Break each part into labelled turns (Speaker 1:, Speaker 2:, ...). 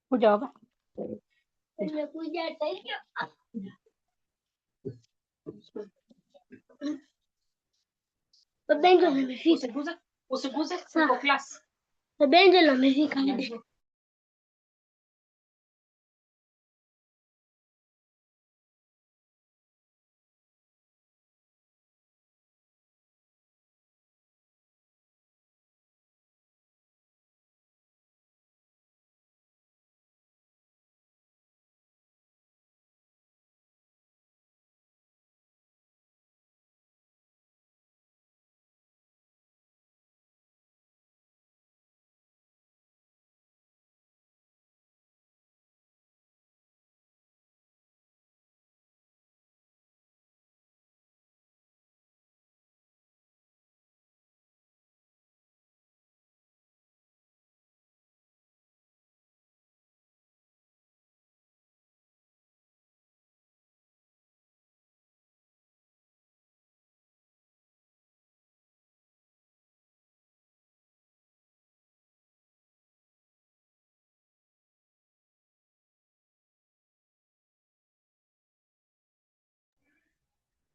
Speaker 1: Kuja hapa.
Speaker 2: Nimekuja tena. Baba Angel amefika.
Speaker 1: Usiguze uko class.
Speaker 2: Baba Angel amefika hadi.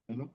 Speaker 3: Hello?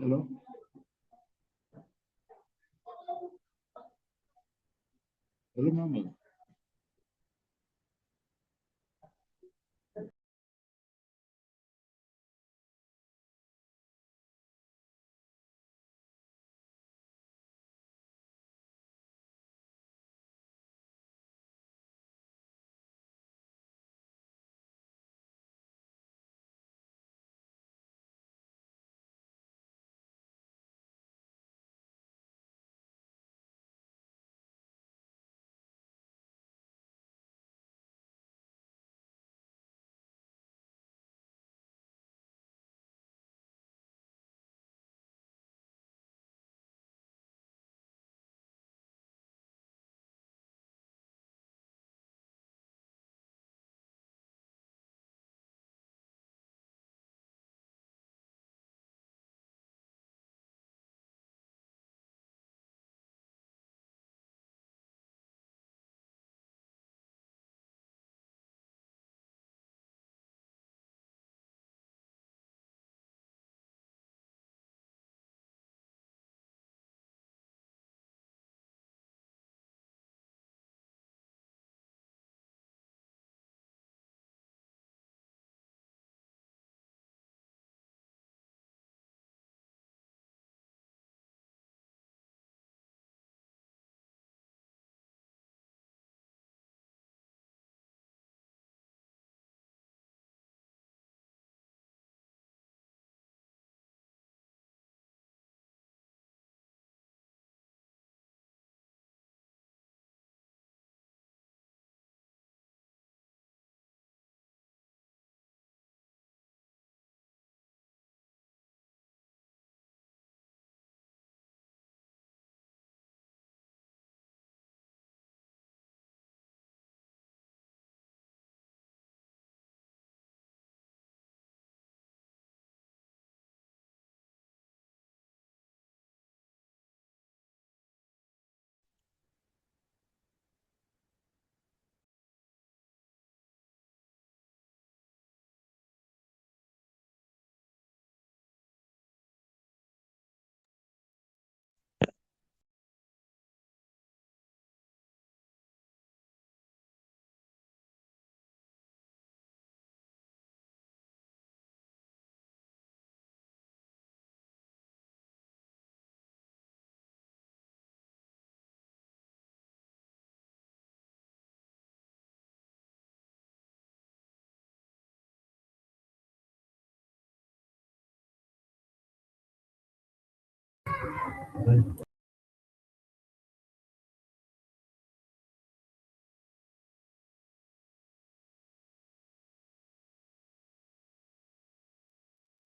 Speaker 3: Hello? Hello, Mama.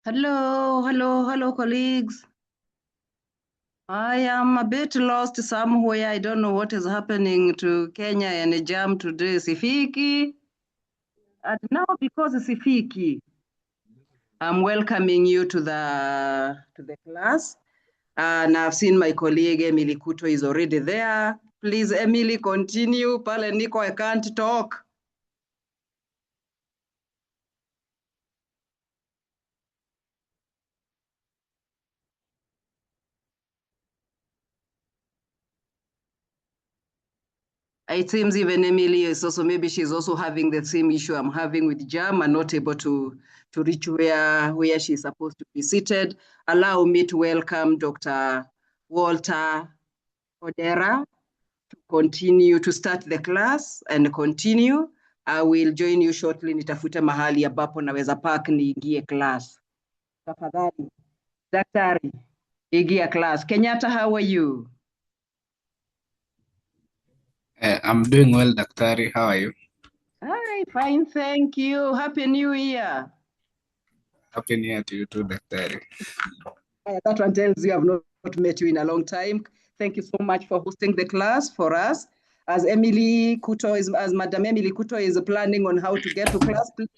Speaker 4: Hello, colleagues. I am a bit lost somewhere. I don't know what is happening to Kenya and jam today. Sifiki. And now because Sifiki, I'm welcoming you to the class. And I've seen my colleague Emily Kuto is already there. Please, Emily, continue. Pale Nico, I can't talk. It seems even Emily is also, maybe she's also having the same issue I'm having with Jam and not able to reach where she's supposed to be seated. Allow me to welcome Dr. Walter Odera to continue to start the class and continue. I will join you shortly. Nitafute mahali ambapo naweza park niingie class. Tafadhali. Daktari, ingia class. Kenyatta, how are you?
Speaker 3: I'm doing well, Daktari. How are you?
Speaker 4: Hi, fine, thank you. Happy New Year.
Speaker 3: Happy New Year to you too, Daktari.
Speaker 4: That one tells you I've not met you in a long time. Thank you so much for hosting the class for us. As Madam Emily Kuto is planning on how to get to class, please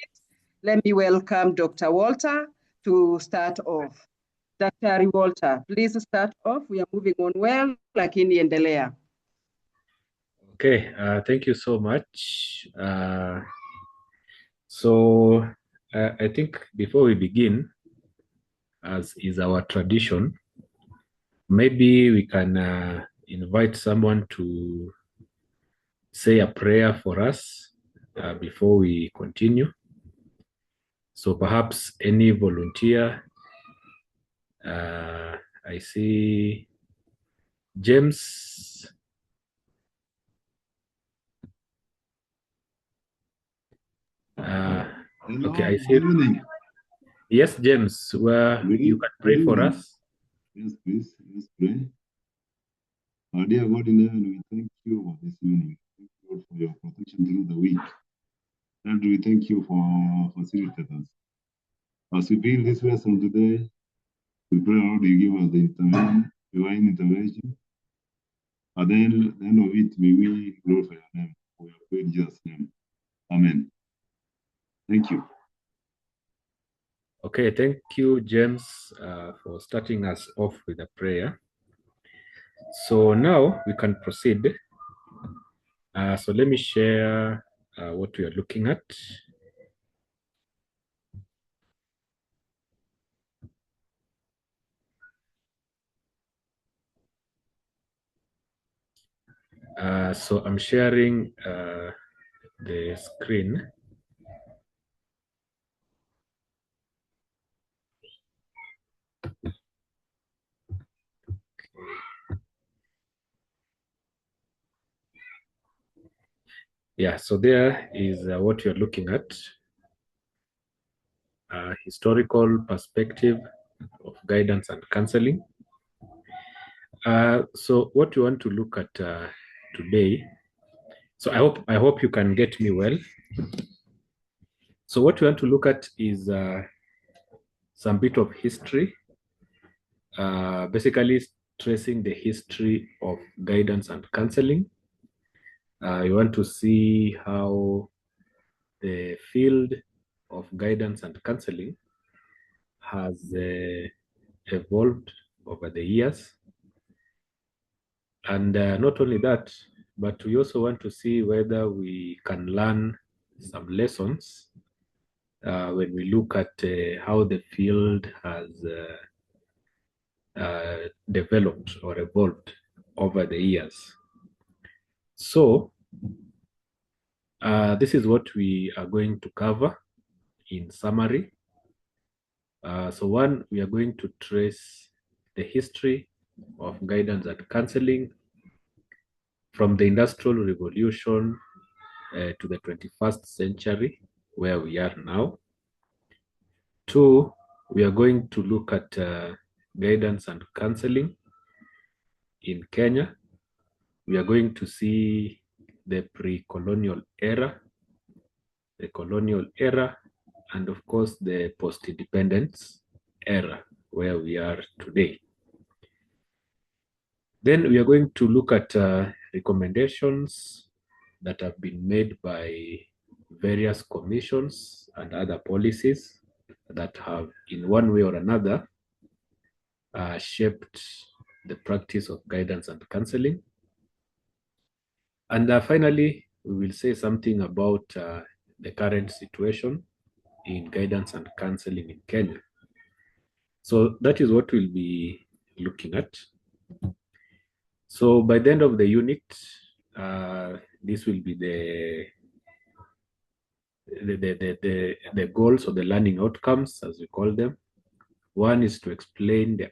Speaker 4: let me welcome Dr. Walter to start off. Dr. Walter, please start off. We are moving on well, lakini endelea.
Speaker 5: Okay, thank you so much. I think before we begin, as is our tradition, maybe we can invite someone to say a prayer for us before we continue. So perhaps any volunteer. I see James.
Speaker 3: Hello,
Speaker 5: Okay, I see.
Speaker 3: good evening.
Speaker 5: Yes, James, where you can pray for us.
Speaker 3: Yes, please. Let's pray. Our dear God in heaven, we thank you for this evening. Thank you, Lord, for your protection through the week. And we thank you for facilitating us. As we build this lesson today, we pray, Lord, you give us the divine intervention. At the end of it, may we glorify your name. For your great Jesus' name. Amen. Thank you.
Speaker 5: Okay, thank you, James, for starting us off with a prayer. So now we can proceed. So let me share what we are looking at. So I'm sharing the screen. Yeah, so there is what you're looking at. Historical perspective of guidance and counseling. So what you want to look at today, so I hope you can get me well. So what we want to look at is some bit of history, basically tracing the history of guidance and counseling. You want to see how the field of guidance and counseling has evolved over the years. And not only that, but we also want to see whether we can learn some lessons when we look at how the field has developed or evolved over the years. So this is what we are going to cover in summary. So one, we are going to trace the history of guidance and counseling from the Industrial Revolution to the 21st century, where we are now. Two, we are going to look at guidance and counseling in Kenya. We are going to see the pre-colonial era, the colonial era, and of course the post-independence era, where we are today. Then we are going to look at recommendations that have been made by various commissions and other policies that have, in one way or another, shaped the practice of guidance and counseling. And finally, we will say something about the current situation in guidance and counseling in Kenya. So that is what we'll be looking at. So by the end of the unit, this will be the goals or the learning outcomes, as we call them. One is to explain the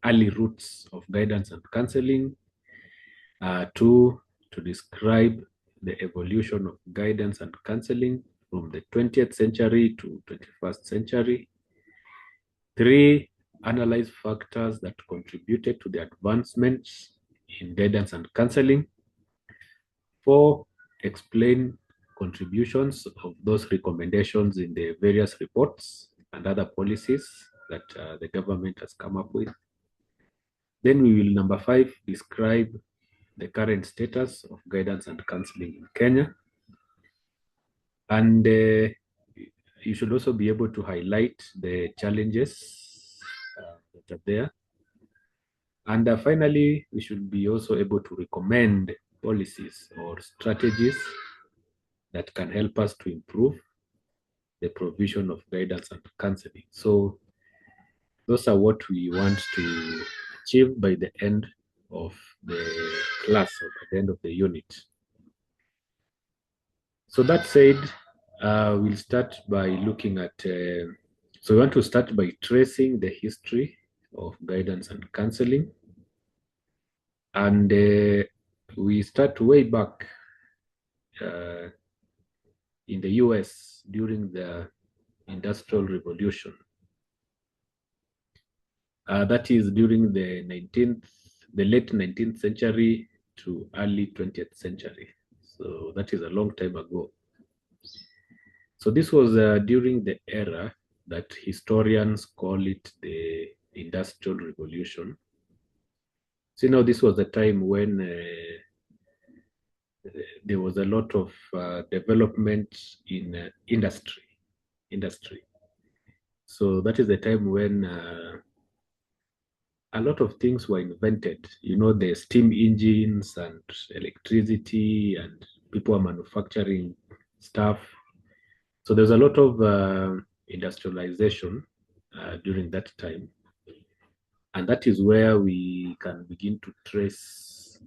Speaker 5: early roots of guidance and counseling. Two, to describe the evolution of guidance and counseling from the 20th century to 21st century. Three, analyze factors that contributed to the advancements in guidance and counseling. 4, explain contributions of those recommendations in the various reports and other policies that the government has come up with. Then we will, number 5, describe the current status of guidance and counseling in Kenya. And you should also be able to highlight the challenges that are there. And finally, we should be also able to recommend policies or strategies that can help us to improve the provision of guidance and counseling. So those are what we want to achieve by the end of the class or by the end of the unit. So that said, we'll start by looking at, so we want to start by tracing the history of guidance and counseling. And we start way back in the US during the Industrial Revolution. That is during the late 19th century to early 20th century. So that is a long time ago. So this was during the era that historians call it the Industrial Revolution. So now this was the time when there was a lot of development in industry. So that is the time when a lot of things were invented. You know, the steam engines and electricity, and people are manufacturing stuff. So there's a lot of industrialization during that time. And that is where we can begin to trace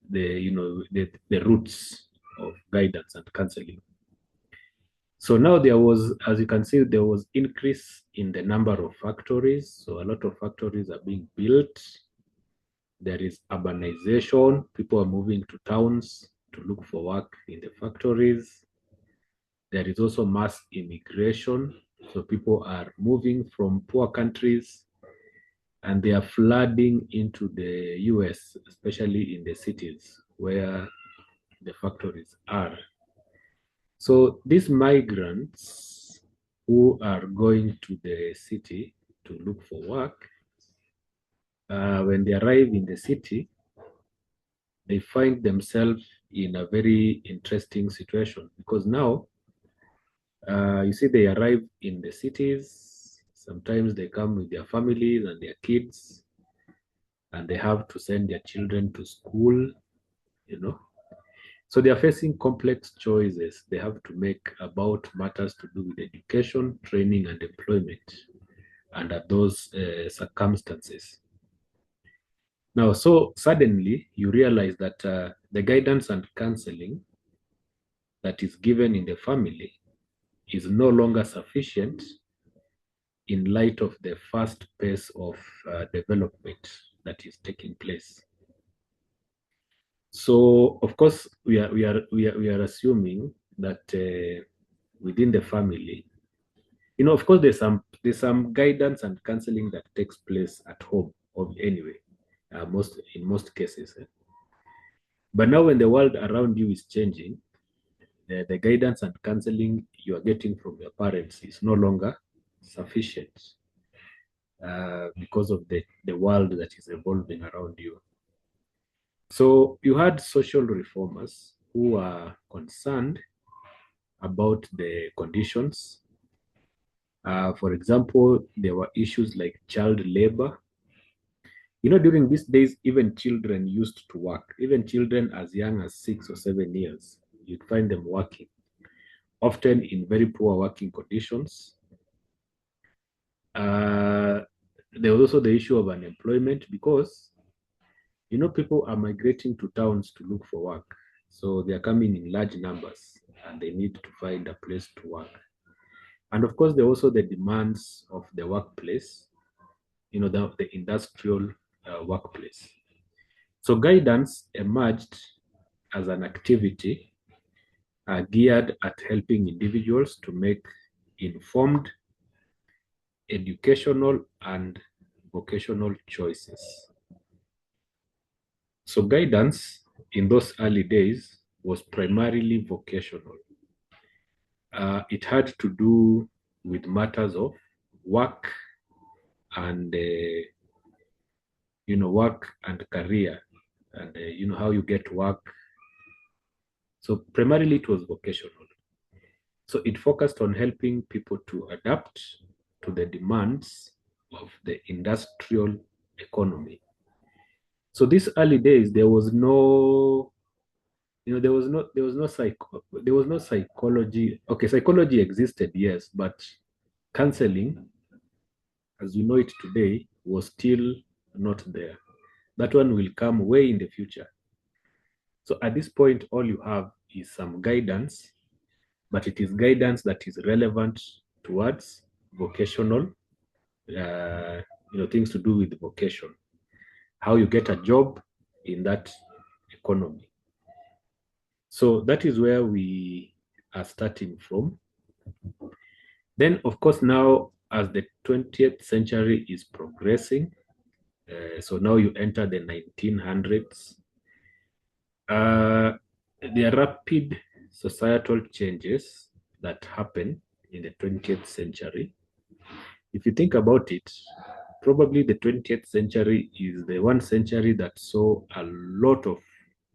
Speaker 5: the roots of guidance and counseling. So now there was, as you can see, there was increase in the number of factories. So a lot of factories are being built. There is urbanization. People are moving to towns to look for work in the factories. There is also mass immigration. So people are moving from poor countries and they are flooding into the US, especially in the cities where the factories are. So these migrants who are going to the city to look for work, when they arrive in the city, they find themselves in a very interesting situation because now, you see, they arrive in the cities. Sometimes they come with their families and their kids, and they have to send their children to school, you know. So they are facing complex choices they have to make about matters to do with education, training, and employment under those circumstances. Now, so suddenly you realize that the guidance and counseling that is given in the family is no longer sufficient in light of the fast pace of development that is taking place. So, of course, we are assuming that within the family, you know, of course, there's some guidance and counseling that takes place at home, anyway, in most cases. But now, when the world around you is changing, the guidance and counseling you are getting from your parents is no longer sufficient because of the world that is evolving around you. So you had social reformers who are concerned about the conditions. For example, there were issues like child labor. You know, during these days, even children used to work. Even children as young as 6 or 7 years, you'd find them working, often in very poor working conditions. There was also the issue of unemployment because, you know, people are migrating to towns to look for work. So they are coming in large numbers and they need to find a place to work. And of course, there are also the demands of the workplace, you know, the industrial workplace. So guidance emerged as an activity geared at helping individuals to make informed educational and vocational choices. So guidance in those early days was primarily vocational. It had to do with matters of work and work and career, and how you get work. So primarily it was vocational. So it focused on helping people to adapt to the demands of the industrial economy. So these early days, there was no psychology. Okay, psychology existed, yes, but counseling, as we know it today, was still not there. That one will come way in the future. So at this point, all you have is some guidance, but it is guidance that is relevant towards vocational, things to do with vocation, how you get a job in that economy. So that is where we are starting from. Then, of course, now as the 20th century is progressing, so now you enter the 1900s, there are rapid societal changes that happen in the 20th century. If you think about it, probably the 20th century is the one century that saw a lot of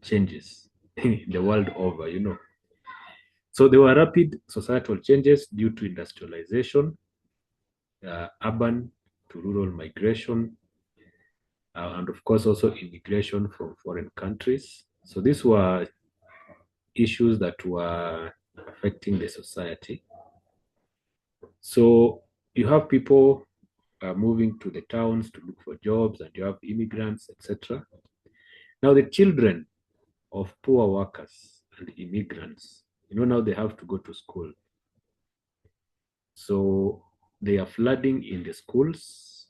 Speaker 5: changes in the world over, So there were rapid societal changes due to industrialization, urban to rural migration, and of course also immigration from foreign countries. So these were issues that were affecting the society. So you have people moving to the towns to look for jobs, and you have immigrants, etc. Now the children of poor workers and immigrants, now they have to go to school. So they are flooding in the schools,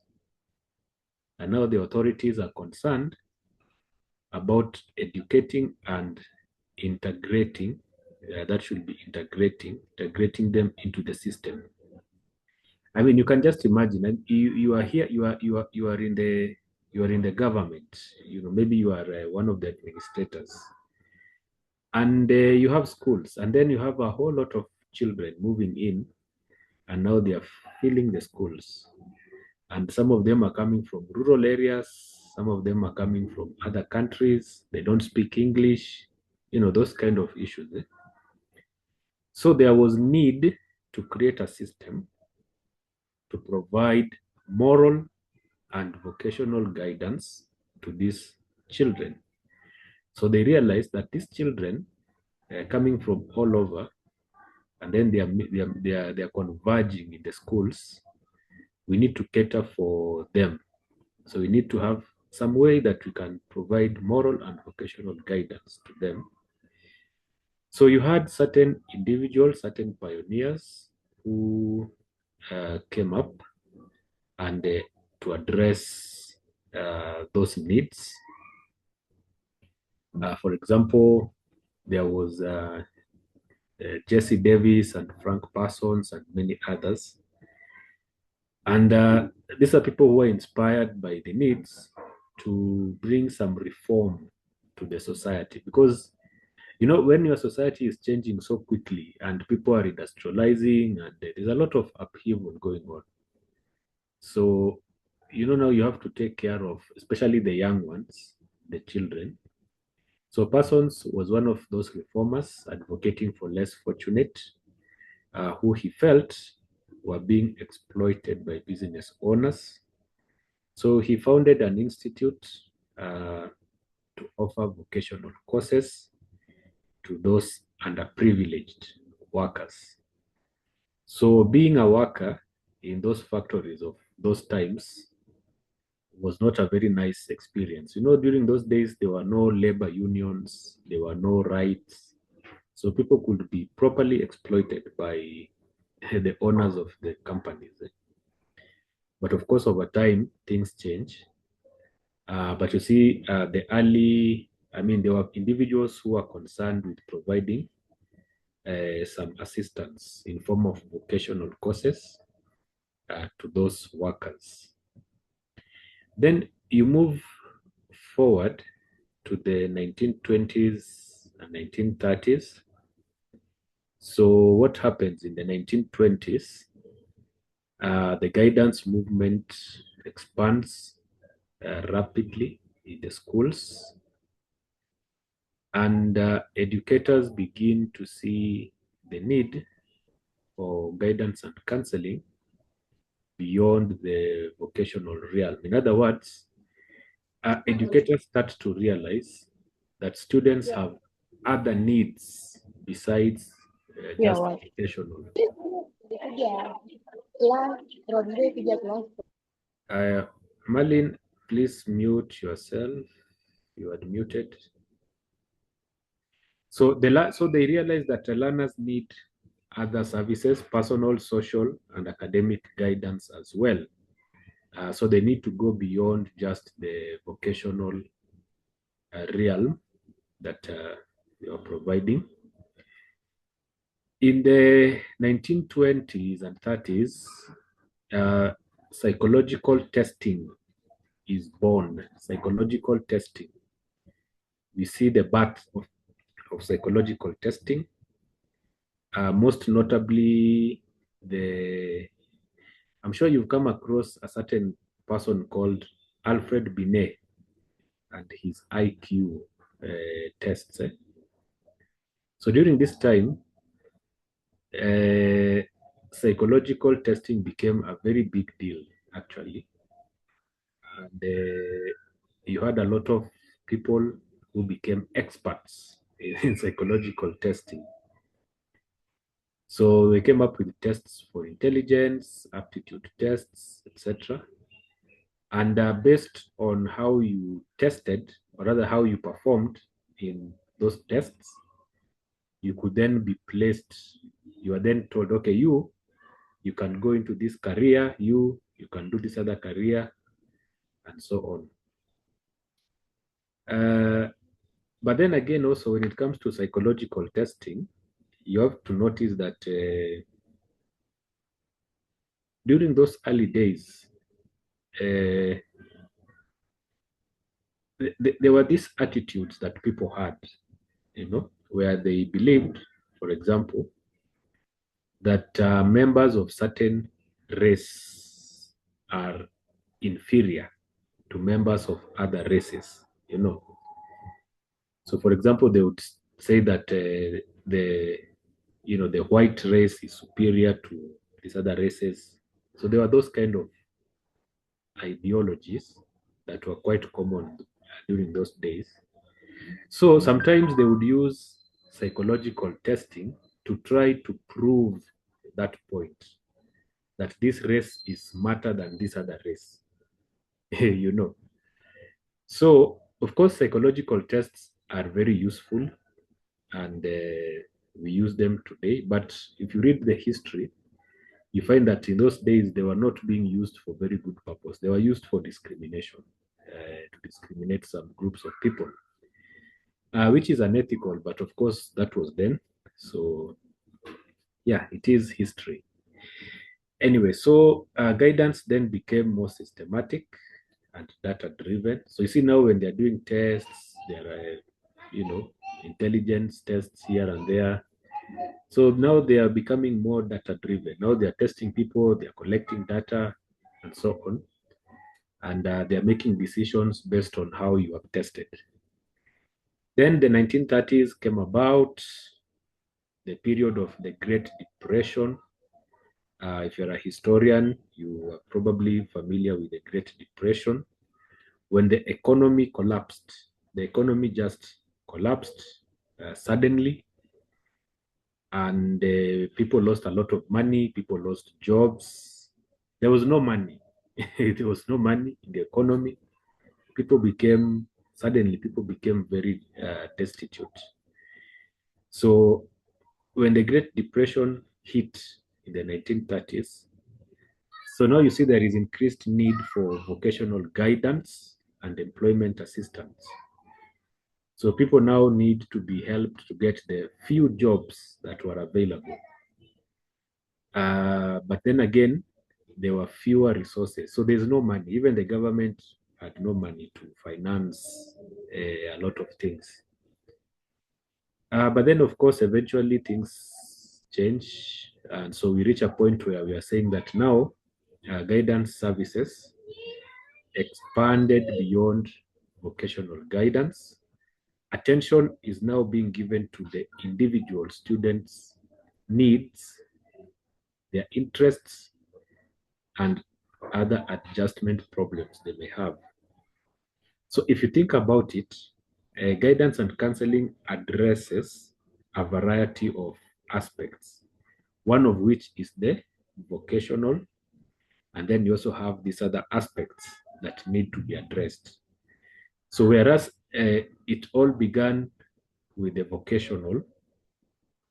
Speaker 5: and now the authorities are concerned about educating and integrating, that should be integrating them into the system. I mean, you can just imagine, and you are here, you are in the government, maybe you are one of the administrators, and you have schools, and then you have a whole lot of children moving in, and now they are filling the schools, and some of them are coming from rural areas, some of them are coming from other countries, they don't speak English, those kind of issues. So there was need to create a system to provide moral and vocational guidance to these children. So they realized that these children coming from all over, and then they are converging in the schools. We need to cater for them. So we need to have some way that we can provide moral and vocational guidance to them. So you had certain individuals, certain pioneers who came up and to address those needs. For example, there was Jesse Davis and Frank Parsons and many others. And these are people who are inspired by the needs to bring some reform to the society, because when your society is changing so quickly and people are industrializing and there's a lot of upheaval going on. So, now you have to take care of, especially the young ones, the children. So Parsons was one of those reformers advocating for less fortunate, who he felt were being exploited by business owners. So he founded an institute to offer vocational courses to those underprivileged workers. So being a worker in those factories of those times was not a very nice experience. During those days, there were no labor unions, there were no rights. So people could be properly exploited by the owners of the companies. But of course, over time, things change. But you see, there were individuals who were concerned with providing some assistance in form of vocational courses to those workers. Then you move forward to the 1920s and 1930s. So what happens in the 1920s? The guidance movement expands rapidly in the schools, and educators begin to see the need for guidance and counseling beyond the vocational realm. In other words, educators start to realize that students have other needs besides just vocational. Marlene, please mute yourself. You are muted. So they realize that the learners need other services, personal, social, and academic guidance as well. So they need to go beyond just the vocational realm that you are providing. In the 1920s and 30s, psychological testing is born. Psychological testing. We see the birth of psychological testing. Most notably, I'm sure you've come across a certain person called Alfred Binet and his IQ tests. So during this time, psychological testing became a very big deal, actually. And you had a lot of people who became experts in psychological testing. So they came up with tests for intelligence, aptitude tests, etc. And based on how you tested, or rather how you performed in those tests, you could then be placed. You are then told, okay, you can go into this career, you can do this other career, and so on. But then again, also when it comes to psychological testing, you have to notice that during those early days, there were these attitudes that people had, where they believed, for example, that members of certain race are inferior to members of other races, So, for example, they would say that the white race is superior to these other races. So there were those kind of ideologies that were quite common during those days. So sometimes they would use psychological testing to try to prove that point, that this race is smarter than this other race, So, of course, psychological tests are very useful, and we use them today. But if you read the history, you find that in those days, they were not being used for very good purpose. They were used for discrimination, to discriminate some groups of people, which is unethical. But of course, that was then. So, yeah, it is history. Anyway, so guidance then became more systematic and data-driven. So you see now when they're doing tests, there are, intelligence tests here and there. So now they are becoming more data-driven. Now they are testing people, they are collecting data, and so on. And they are making decisions based on how you have tested. Then the 1930s came about, the period of the Great Depression. If you're a historian, you are probably familiar with the Great Depression. When the economy collapsed, the economy just collapsed suddenly, and people lost a lot of money, people lost jobs. There was no money. There was no money in the economy. People became very destitute. So when the Great Depression hit in the 1930s, so now you see there is increased need for vocational guidance and employment assistance. So people now need to be helped to get the few jobs that were available. But then again, there were fewer resources. So there's no money. Even the government had no money to finance a lot of things. But then, of course, eventually things change. And so we reach a point where we are saying that now guidance services expanded beyond vocational guidance. Attention is now being given to the individual students' needs, their interests, and other adjustment problems they may have. So if you think about it, guidance and counseling addresses a variety of aspects, one of which is the vocational, and then you also have these other aspects that need to be addressed. So whereas it all began with the vocational,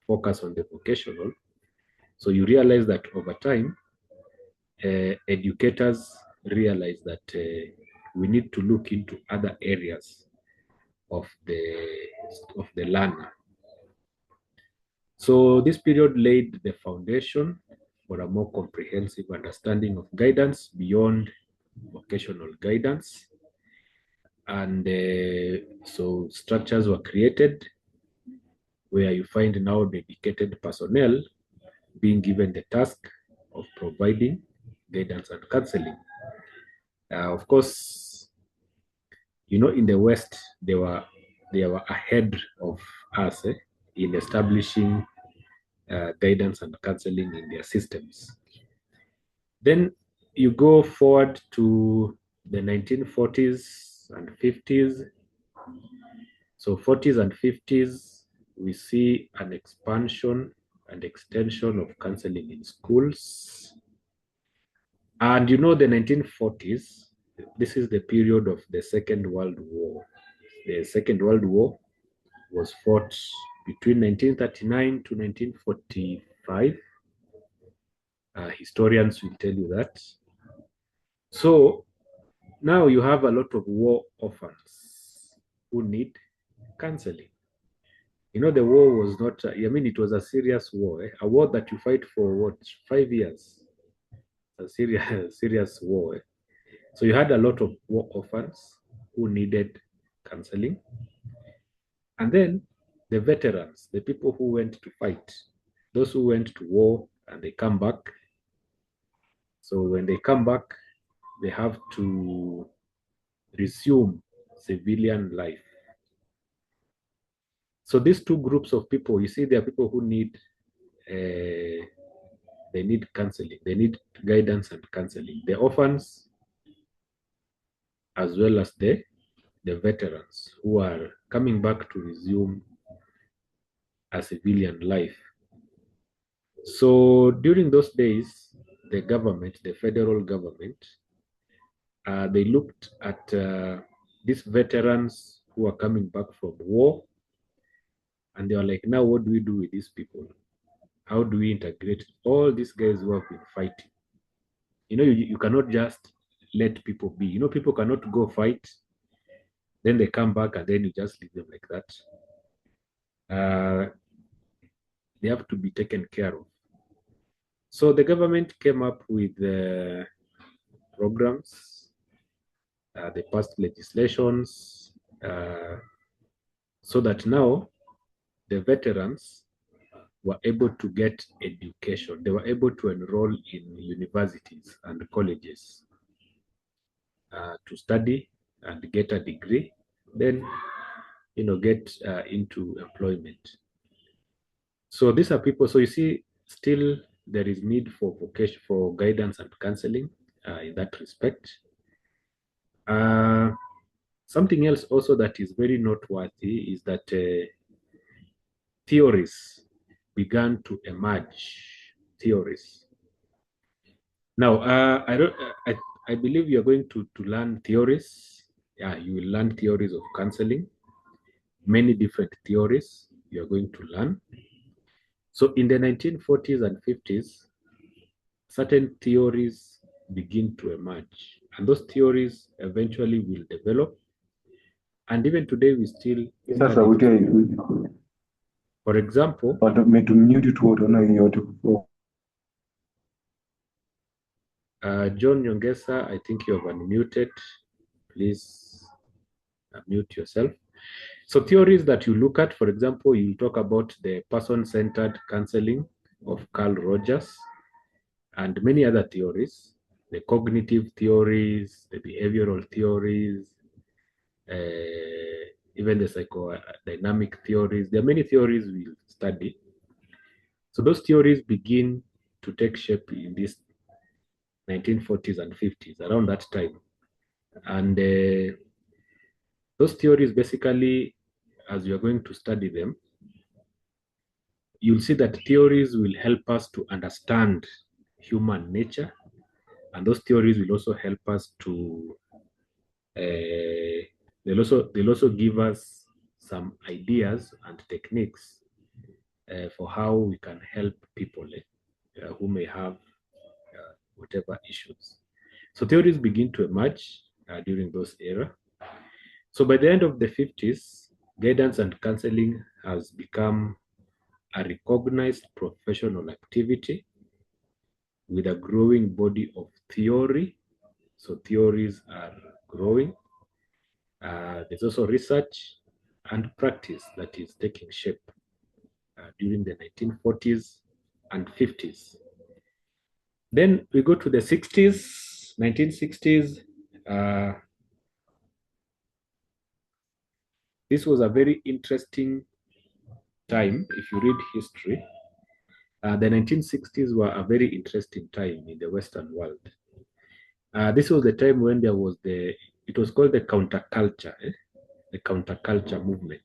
Speaker 5: focus on the vocational, so you realize that over time, educators realize that we need to look into other areas of the learner. So this period laid the foundation for a more comprehensive understanding of guidance beyond vocational guidance. And so structures were created where you find now dedicated personnel being given the task of providing guidance and counseling. Of course, in the West, they were ahead of us in establishing guidance and counseling in their systems. Then you go forward to the 1940s and 50s. So 40s and 50s, we see an expansion and extension of counseling in schools. And the 1940s, this is the period of the Second World War. The Second World War was fought between 1939 to 1945. Historians will tell you that. So now you have a lot of war orphans who need counseling. The war was not, it was a serious war, a war that you fight for 5 years? A serious war. So you had a lot of war orphans who needed counseling. And then the veterans, the people who went to fight, those who went to war and they come back. So when they come back, they have to resume civilian life. So these two groups of people, you see, there are people who need, they need counseling, they need guidance and counseling. The orphans, as well as the veterans who are coming back to resume a civilian life. So during those days, the government, the federal government, they looked at these veterans who are coming back from war, and they were like, now what do we do with these people? How do we integrate all these guys who have been fighting? You cannot just let people be. People cannot go fight, then they come back and then you just leave them like that. They have to be taken care of. So the government came up with programs, they passed legislations, so that now the veterans were able to get education. They were able to enroll in universities and colleges to study and get a degree, then get into employment. So these are people. So you see, still there is need for vocation, for guidance and counseling in that respect. Something else also that is very noteworthy is that theories began to emerge. Theories. Now, I believe you are going to learn theories. Yeah, you will learn theories of counseling. Many different theories you are going to learn. So in the 1940s and 50s, certain theories begin to emerge. And those theories eventually will develop. And even today, we still study. For example, John Nyongesa, I think you have unmuted. please mute yourself. So theories that you look at, for example, you talk about the person-centered counseling of Carl Rogers and many other theories, the cognitive theories, the behavioral theories, even the psychodynamic theories. There are many theories we'll study. So those theories begin to take shape in these 1940s and 50s, around that time. And those theories basically, as you're going to study them, you'll see that theories will help us to understand human nature. And those theories will also help us to, they'll also give us some ideas and techniques for how we can help people who may have whatever issues. So theories begin to emerge during those era. So by the end of the 50s, guidance and counseling has become a recognized professional activity with a growing body of theory. So theories are growing. There's also research and practice that is taking shape during the 1940s and 50s. Then we go to the 60s, 1960s. This was a very interesting time if you read history. The 1960s were a very interesting time in the Western world. This was the time when there was it was called the counterculture, the counterculture movement.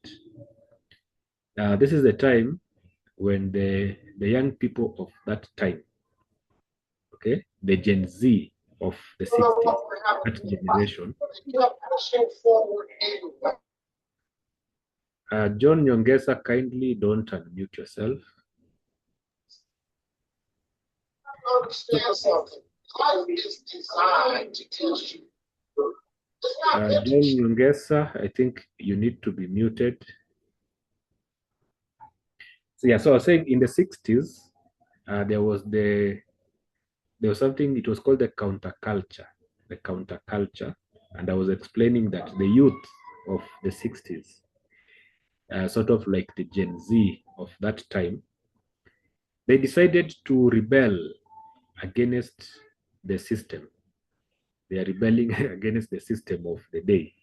Speaker 5: This is the time when the young people of that time, okay, the Gen Z of the 60s, that generation. John Nyongesa, kindly don't unmute yourself. John Nyongesa, I think you need to be muted. So yeah, so I was saying in the 60s, there was something, it was called the counterculture, and I was explaining that the youth of the 60s, sort of like the Gen Z of that time, they decided to rebel against the system. They are rebelling against the system of the day.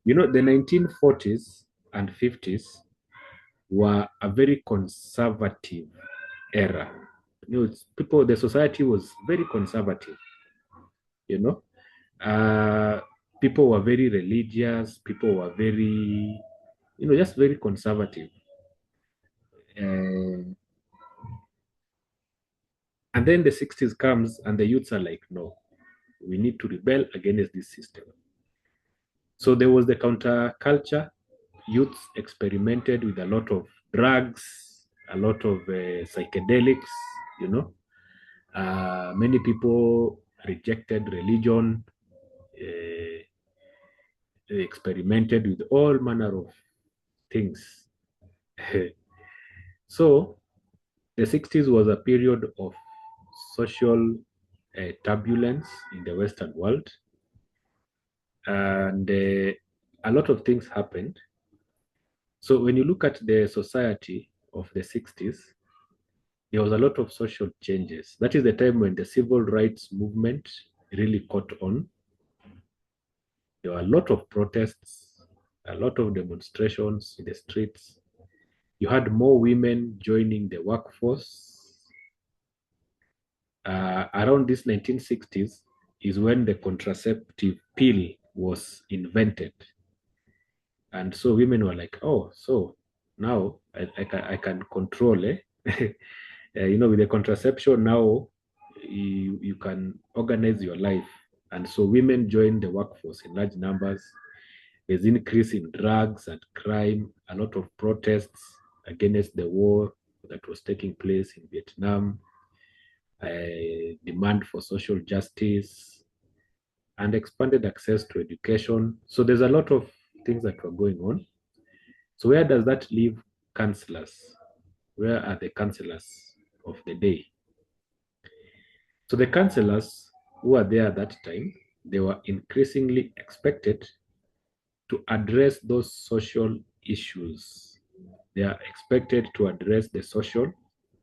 Speaker 5: You know, the 1940s and 50s were a very conservative era. You know, the society was very conservative, you know. People were very religious, people were very, you know, just very conservative. And then the 60s comes and the youths are like, no, we need to rebel against this system. So there was the counterculture. Youths experimented with a lot of drugs, a lot of psychedelics, you know. Many people rejected religion. They experimented with all manner of things. So the 60s was a period of social turbulence in the Western world. And a lot of things happened. So when you look at the society of the 60s, there was a lot of social changes. That is the time when the civil rights movement really caught on. There were a lot of protests, a lot of demonstrations in the streets. You had more women joining the workforce. Around this 1960s is when the contraceptive pill was invented. And so women were like, oh, so now I can control, you know, with the contraception now, you can organize your life. And so women joined the workforce in large numbers. There's increase in drugs and crime, a lot of protests against the war that was taking place in Vietnam, demand for social justice, and expanded access to education. So there's a lot of things that were going on. So where does that leave counselors? Where are the counselors of the day? So the counselors who are there at that time, they were increasingly expected to address those social issues. They are expected to address the social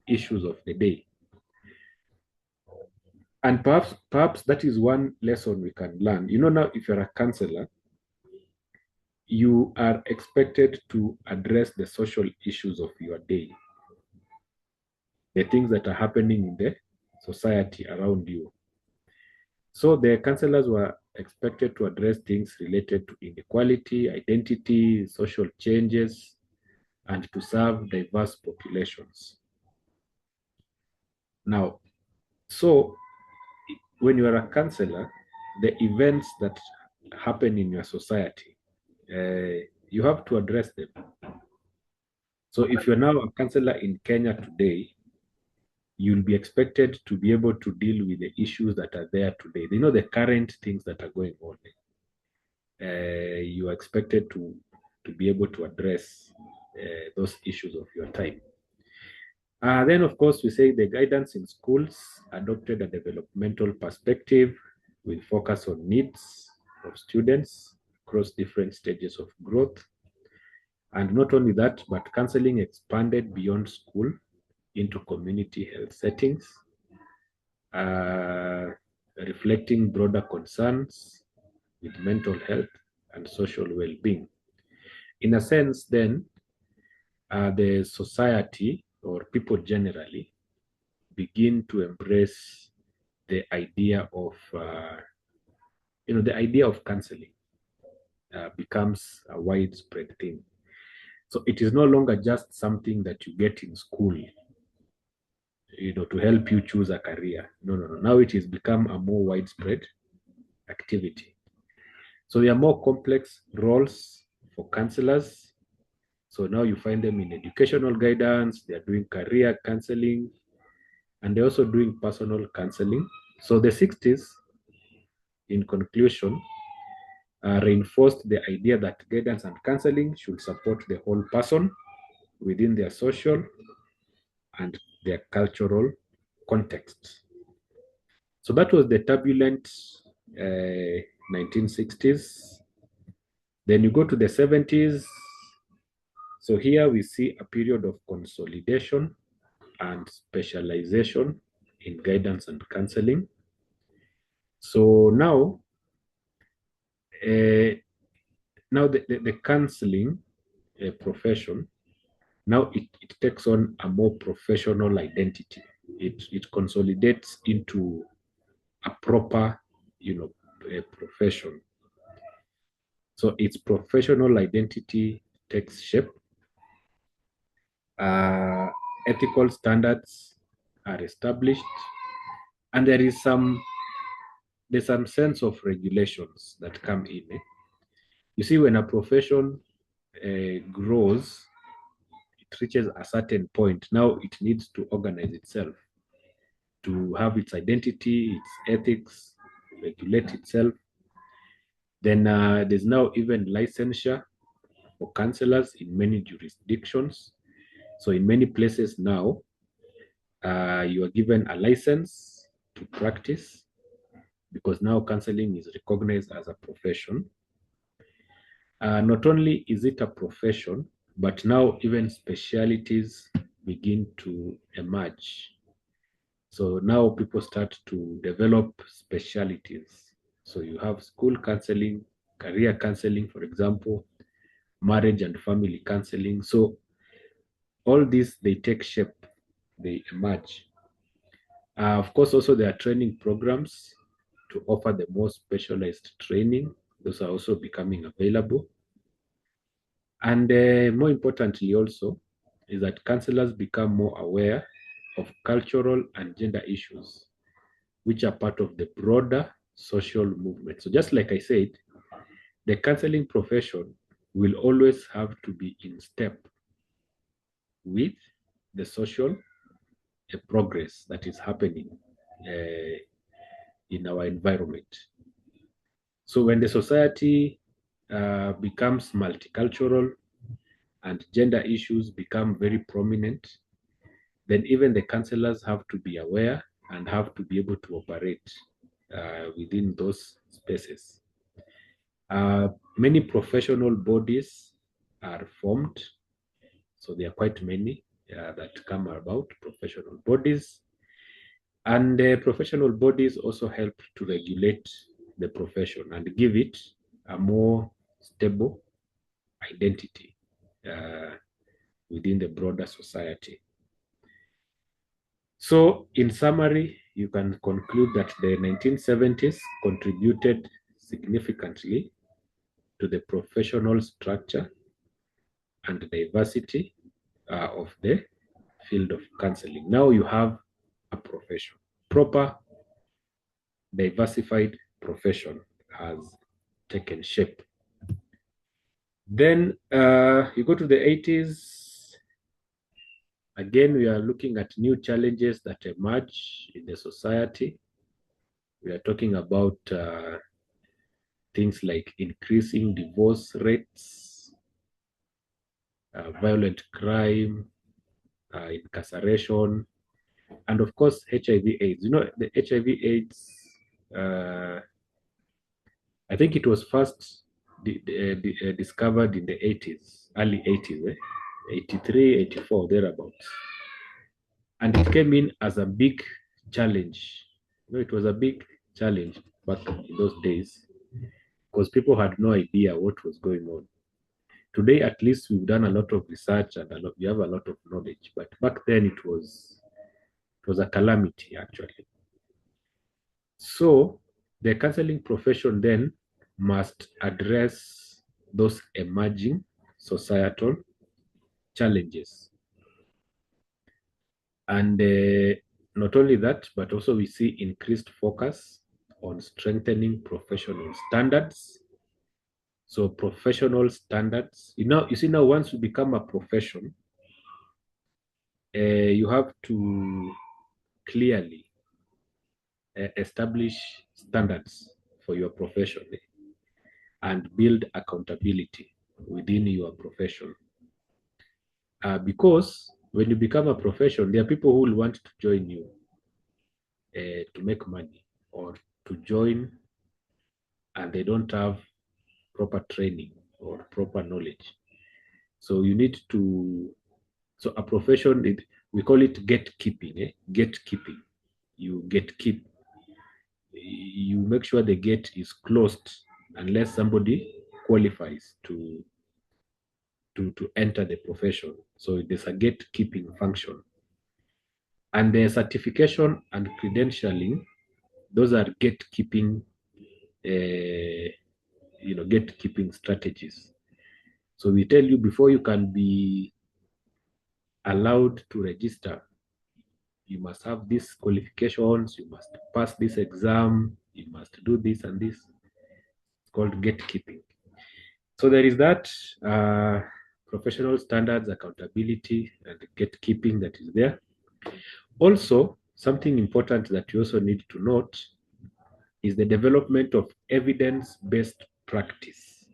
Speaker 5: issues of the day. And perhaps that is one lesson we can learn. You know, now if you're a counselor, you are expected to address the social issues of your day, the things that are happening in the society around you. So the counselors were expected to address things related to inequality, identity, social changes, and to serve diverse populations. Now, so when you are a counselor, the events that happen in your society, you have to address them. So if you're now a counselor in Kenya today, you'll be expected to be able to deal with the issues that are there today. You know, the current things that are going on. You are expected to be able to address those issues of your time. Then, of course, we say the guidance in schools adopted a developmental perspective with focus on needs of students across different stages of growth. And not only that, but counseling expanded beyond school into community health settings, reflecting broader concerns with mental health and social well-being. In a sense, then, the society or people generally begin to embrace the idea of, the idea of counseling becomes a widespread thing. So it is no longer just something that you get in school, to help you choose a career. No. Now it has become a more widespread activity. So there are more complex roles for counselors. So now you find them in educational guidance, they're doing career counseling, and they're also doing personal counseling. So the 60s, in conclusion, reinforced the idea that guidance and counseling should support the whole person within their social and their cultural context. So that was the turbulent 1960s. Then you go to the 70s. So here we see a period of consolidation and specialization in guidance and counseling. So now, the counseling profession, now it takes on a more professional identity. It consolidates into a proper, a profession. So its professional identity takes shape. Ethical standards are established, and there's some sense of regulations that come in. You see, when a profession grows, it reaches a certain point. Now it needs to organize itself to have its identity, its ethics, regulate itself. Then there's now even licensure for counselors in many jurisdictions. So in many places now, you are given a license to practice because now counseling is recognized as a profession. Not only is it a profession, but now even specialities begin to emerge. So now people start to develop specialities. So you have school counseling, career counseling, for example, marriage and family counseling. So all these, they take shape, they emerge. Of course, also there are training programs to offer the more specialized training. Those are also becoming available. And more importantly also is that counselors become more aware of cultural and gender issues, which are part of the broader social movement. So just like I said, the counseling profession will always have to be in step with the social progress that is happening in our environment. So when the society becomes multicultural and gender issues become very prominent, then even the counselors have to be aware and have to be able to operate within those spaces. Many professional bodies are formed, so there are quite many that come about, professional bodies. And professional bodies also help to regulate the profession and give it a more stable identity within the broader society. So, in summary, you can conclude that the 1970s contributed significantly to the professional structure and diversity of the field of counseling. Now you have a profession, proper, diversified profession has taken shape. Then you go to the 80s. Again, we are looking at new challenges that emerge in the society. We are talking about things like increasing divorce rates, violent crime, incarceration, and of course, HIV/AIDS. You know, the HIV/AIDS, I think it was first discovered in the 80s, early 80s, 83, 84, thereabouts. And it came in as a big challenge. You know, it was a big challenge back in those days because people had no idea what was going on. Today, at least, we've done a lot of research and we have a lot of knowledge. But back then, it was a calamity, actually. So the counseling profession then must address those emerging societal challenges. And not only that, but also we see increased focus on strengthening professional standards. So professional standards, you see now once you become a profession, you have to clearly establish standards for your profession and build accountability within your profession. Because when you become a profession, there are people who will want to join you to make money or to join and they don't have proper training or proper knowledge. So you need to, so a profession, we call it gatekeeping, gatekeeping. You gatekeep. You make sure the gate is closed unless somebody qualifies to enter the profession. So there's a gatekeeping function. And the certification and credentialing, those are gatekeeping, gatekeeping strategies. So we tell you before you can be allowed to register, you must have these qualifications, you must pass this exam, you must do this and this. It's called gatekeeping. So there is that professional standards, accountability, and gatekeeping that is there. Also, something important that you also need to note is the development of evidence-based practice.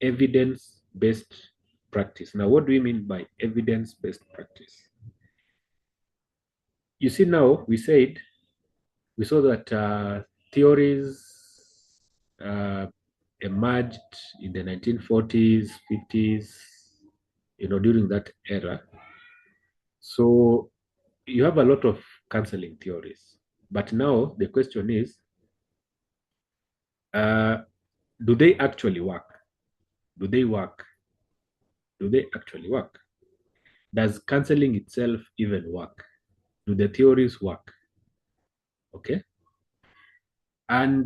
Speaker 5: Evidence-based practice. Now, what do we mean by evidence-based practice? You see now, we saw that theories emerged in the 1940s, 50s, during that era. So you have a lot of counseling theories. But now the question is, do they actually work? Do they work? Do they actually work? Does counseling itself even work? Do the theories work? Okay. And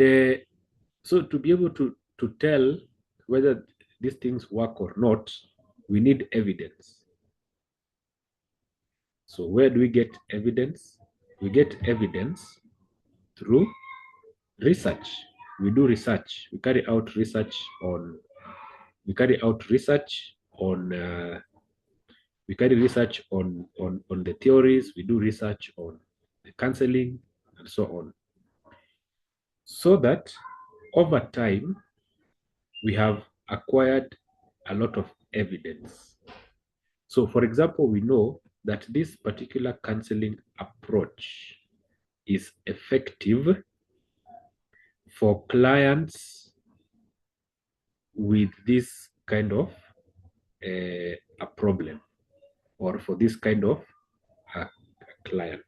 Speaker 5: so to be able to tell whether these things work or not, we need evidence. So where do we get evidence? We get evidence through research. We do research. We carry out research on the theories. We do research on the counseling and so on. So that over time, we have acquired a lot of evidence. So for example, we know that this particular counseling approach is effective for clients with this kind of a problem, or for this kind of client.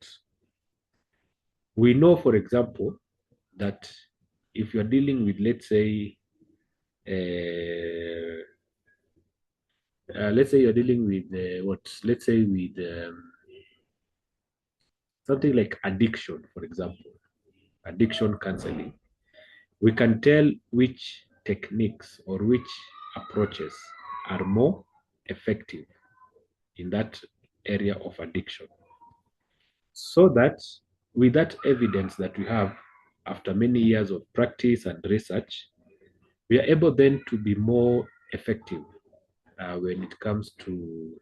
Speaker 5: We know, for example, that if you're dealing with, let's say you're dealing with let's say with something like addiction, for example, addiction counseling, we can tell which techniques or which approaches are more effective in that area of addiction. So that with that evidence that we have after many years of practice and research, we are able then to be more effective when it comes to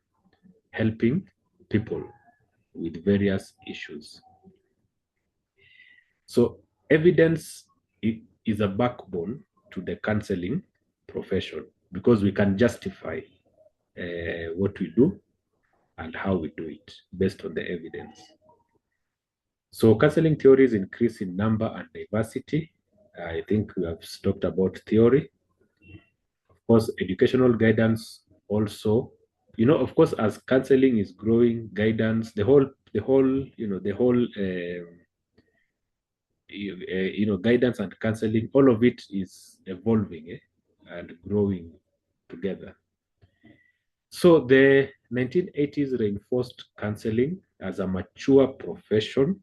Speaker 5: helping people with various issues. So evidence is a backbone to the counseling profession, because we can justify what we do and how we do it based on the evidence. So counseling theories increase in number and diversity. I think we have talked about theory. Of course, educational guidance also, of course, as counseling is growing, guidance, the whole guidance and counseling, all of it is evolving and growing together. So the 1980s reinforced counseling as a mature profession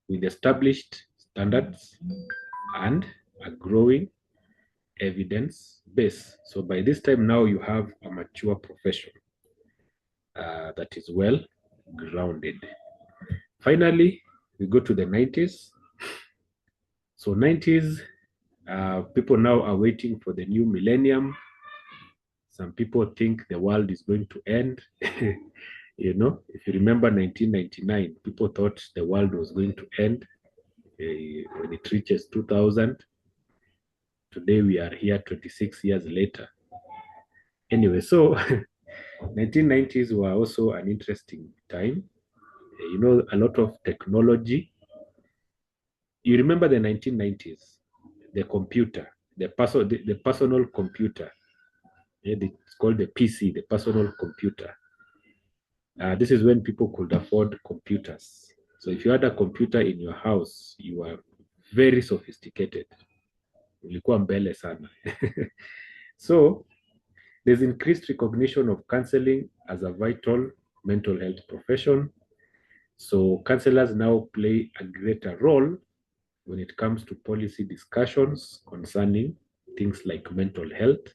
Speaker 5: with established standards and a growing evidence base. So by this time now you have a mature profession that is well grounded. Finally, we go to the 90s. So 90s, people now are waiting for the new millennium. Some people think the world is going to end. If you remember 1999, people thought the world was going to end when it reaches 2000. Today we are here 26 years later. Anyway, so 1990s were also an interesting time. A lot of technology. You remember the 1990s, the computer, the personal computer. It's called the PC, the personal computer. This is when people could afford computers. So if you had a computer in your house, you were very sophisticated. Ulikuwa mbele sana. So there's increased recognition of counseling as a vital mental health profession. So counselors now play a greater role when it comes to policy discussions concerning things like mental health,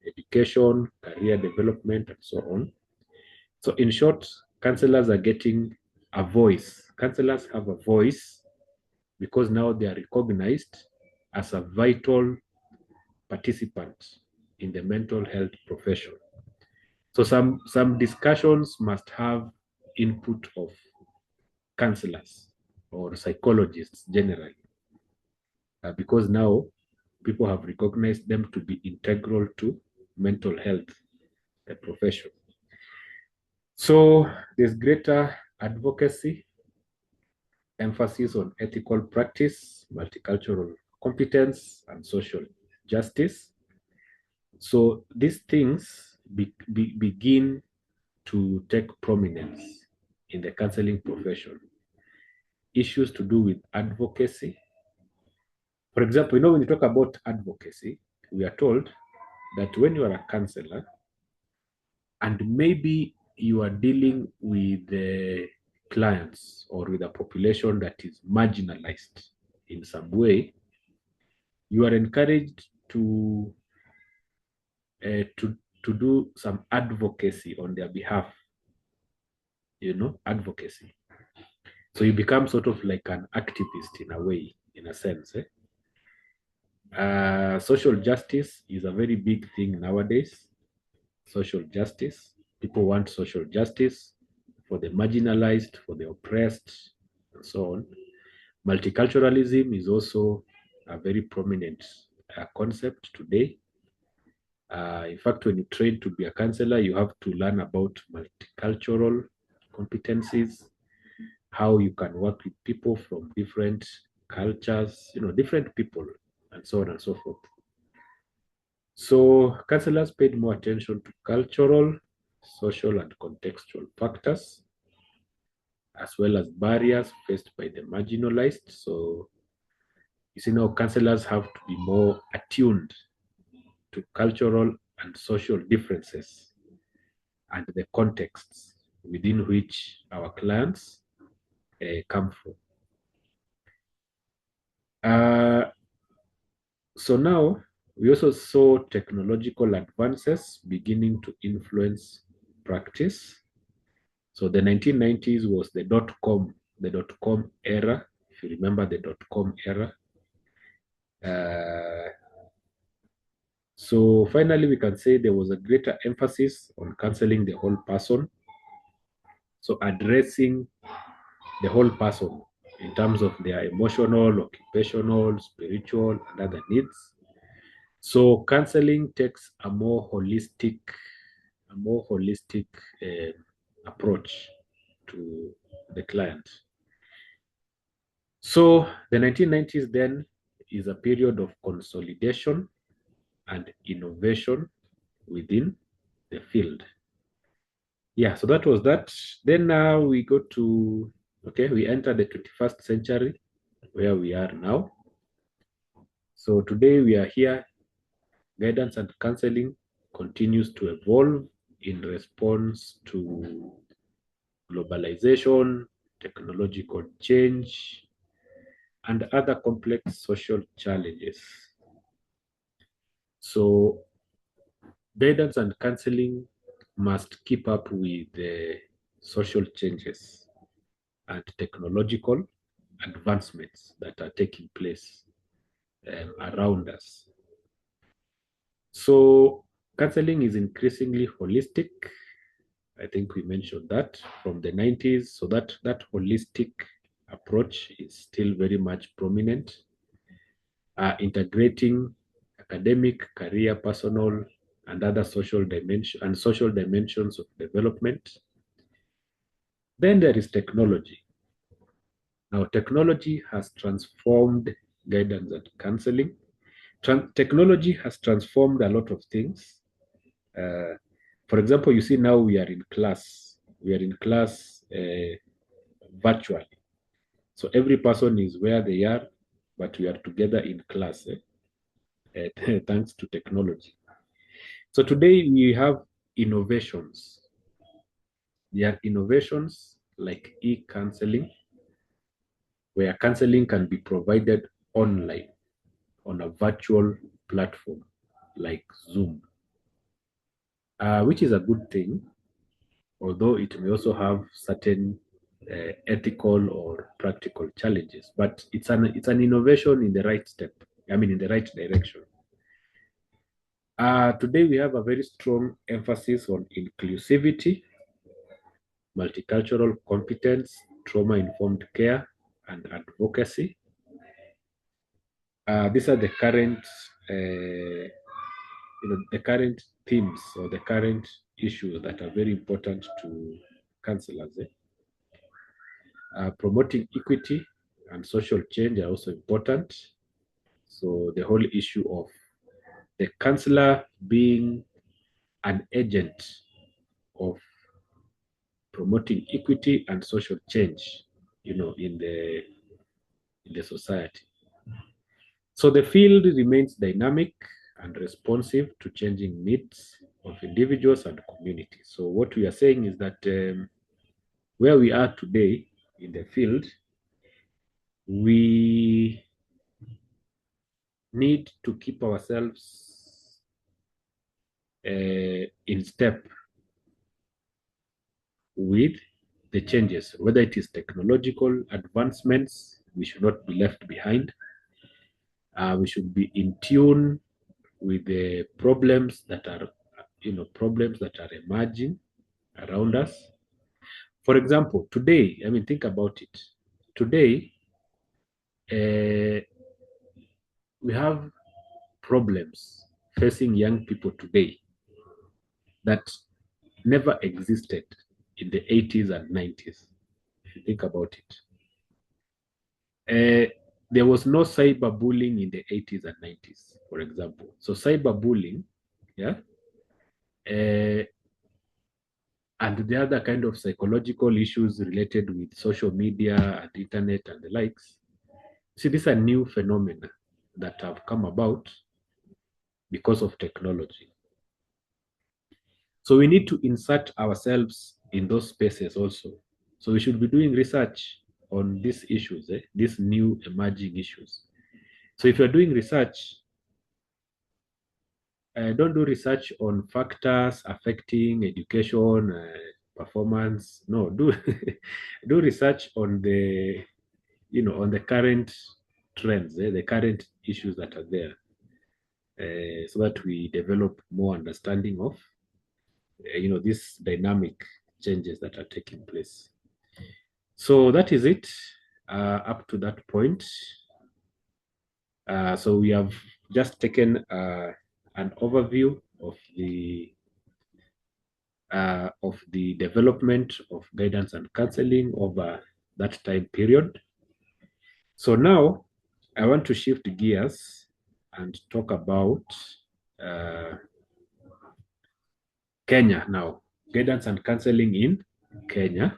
Speaker 5: education, career development, and so on. So in short, counselors are getting a voice. Counselors have a voice because now they are recognized as a vital participant in the mental health profession. So some discussions must have input of counselors or psychologists generally, because now people have recognized them to be integral to mental health, the profession. So there's greater advocacy, emphasis on ethical practice, multicultural competence, and social justice. So these things begin to take prominence in the counseling profession. Issues to do with advocacy. For example, when you talk about advocacy, we are told that when you are a counselor and maybe you are dealing with the clients or with a population that is marginalized in some way, you are encouraged to do some advocacy on their behalf. Advocacy. So you become sort of like an activist in a way, in a sense. Social justice is a very big thing nowadays. Social justice. People want social justice for the marginalized, for the oppressed, and so on. Multiculturalism is also a very prominent concept today. In fact, when you train to be a counselor, you have to learn about multicultural competencies, how you can work with people from different cultures, different people, and so on and so forth. So counselors paid more attention to cultural, social, and contextual factors, as well as barriers faced by the marginalized. So you see now counselors have to be more attuned to cultural and social differences and the contexts within which our clients come from. So now we also saw technological advances beginning to influence practice. So the 1990s was the dot-com era, if you remember the dot-com era. So finally, we can say there was a greater emphasis on counseling the whole person. So addressing the whole person in terms of their emotional, occupational, spiritual, and other needs. So counseling takes a more holistic approach to the client. So the 1990s then is a period of consolidation and innovation within the field. Yeah, so that was that. Then now we go to, we enter the 21st century where we are now. So today we are here. Guidance and counseling continues to evolve in response to globalization, technological change, and other complex social challenges. So guidance and counseling must keep up with the social changes and technological advancements that are taking place around us. So counseling is increasingly holistic. I think we mentioned that from the 90s. So that holistic approach is still very much prominent, integrating academic, career, personal, and other social dimensions of development. Then there is technology. Now, technology has transformed guidance and counseling. Technology has transformed a lot of things. For example, you see now we are in class. We are in class virtually. So every person is where they are, but we are together in class, thanks to technology. So today we have innovations. There are innovations like e-counseling, where counseling can be provided online on a virtual platform like Zoom, which is a good thing, although it may also have certain ethical or practical challenges. But it's an innovation in the right step. In the right direction. Today we have a very strong emphasis on inclusivity, multicultural competence, trauma-informed care, and advocacy. These are the current, the current themes or the current issues that are very important to counselors. Promoting equity and social change are also important. So the whole issue of the counselor being an agent of promoting equity and social change, in the society. So the field remains dynamic and responsive to changing needs of individuals and communities. So what we are saying is that where we are today in the field, we need to keep ourselves in step with the changes, whether it is technological advancements, we should not be left behind. We should be in tune with the problems that are emerging around us. For example, today, think about it. Today, we have problems facing young people today that never existed in the 80s and 90s, if you think about it. there was no cyberbullying in the 80s and 90s, for example. So cyberbullying, yeah, and the other kind of psychological issues related with social media and internet and the likes. See, these are new phenomena that have come about because of technology. So we need to insert ourselves in those spaces also. So we should be doing research on these issues, these new emerging issues. So if you're doing research, don't do research on factors affecting education, performance. No, do do research on the on the current trends, the current issues that are there, so that we develop more understanding of these dynamic changes that are taking place. So that is it up to that point. So we have just taken an overview of the development of guidance and counseling over that time period. So now I want to shift gears and talk about Kenya now. Guidance and counseling in Kenya.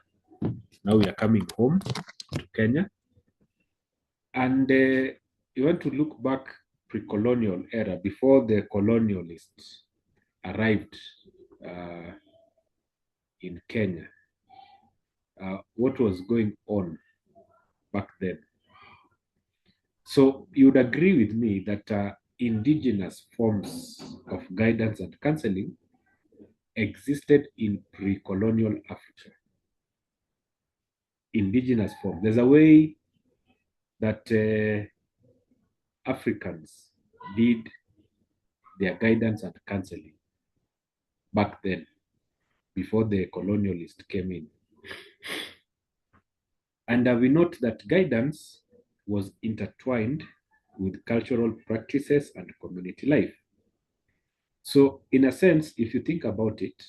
Speaker 5: Now we are coming home to Kenya. And you want to look back pre-colonial era, before the colonialists arrived in Kenya. What was going on back then? So you would agree with me that indigenous forms of guidance and counseling existed in pre-colonial Africa. Indigenous form. There's a way that Africans did their guidance and counseling back then, before the colonialists came in. And we note that guidance was intertwined with cultural practices and community life. So in a sense, if you think about it,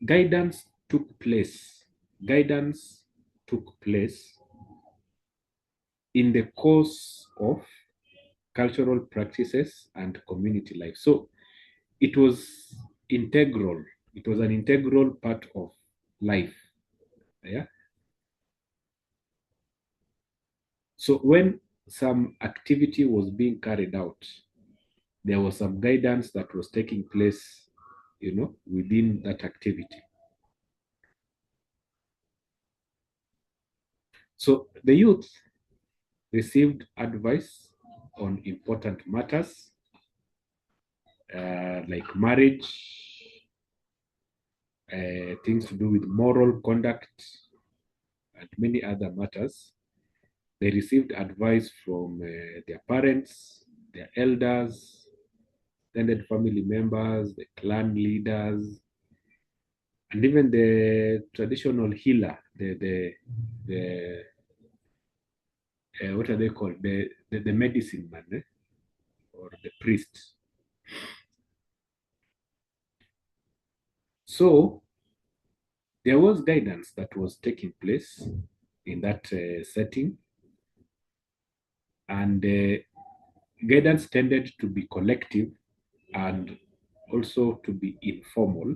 Speaker 5: guidance took place in the course of cultural practices and community life. So it was integral. It was an integral part of life. Yeah. So when some activity was being carried out, there was some guidance that was taking place, within that activity. So the youth received advice on important matters like marriage, things to do with moral conduct, and many other matters. They received advice from their parents, their elders, extended family members, the clan leaders, and even the traditional healer, the what are they called? The medicine man, or the priest. So there was guidance that was taking place in that setting, and guidance tended to be collective and also to be informal,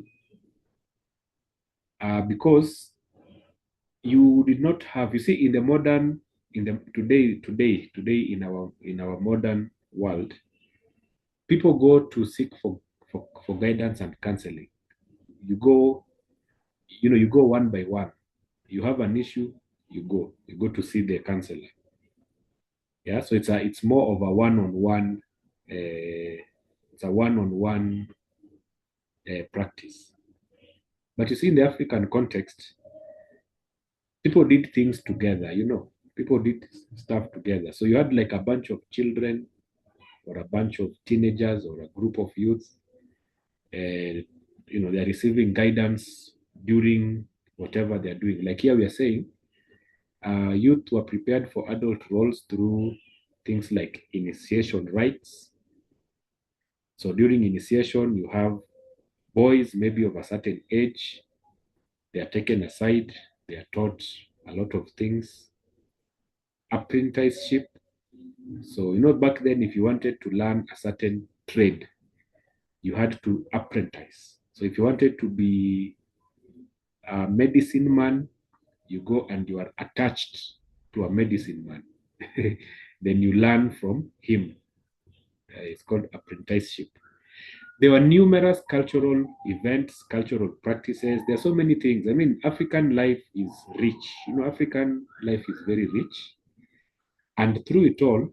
Speaker 5: because you did not have, you see, today in our modern world, people go to seek for guidance and counseling. You go one by one. You have an issue, you go to see the counselor. Yeah, so it's more of a one-on-one. It's a one-on-one practice. But you see, in the African context, people did things together. People did stuff together. So you had like a bunch of children, or a bunch of teenagers, or a group of youth. They're receiving guidance during whatever they're doing. Like here we are saying, youth were prepared for adult roles through things like initiation rites. So during initiation, you have boys maybe of a certain age. They are taken aside. They are taught a lot of things. apprenticeship. So, you know, back then, if you wanted to learn a certain trade, you had to apprentice. So if you wanted to be a medicine man, you go and you are attached to a medicine man. Then you learn from him. It's called apprenticeship. There were numerous cultural events, cultural practices. There are so many things. I mean, African life is rich. You know, African life is very rich. And through it all,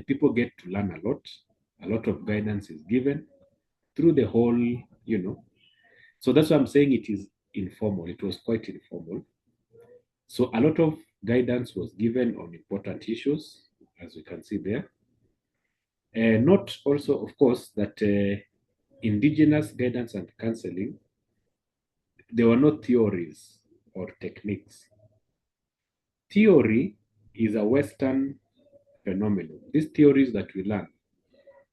Speaker 5: people get to learn a lot. A lot of guidance is given through the whole, you know. So that's why I'm saying it is informal. It was quite informal. So a lot of guidance was given on important issues, as we can see there. Not also, of course, that indigenous guidance and counseling, there were no theories or techniques. Theory is a Western phenomenon. These theories that we learn,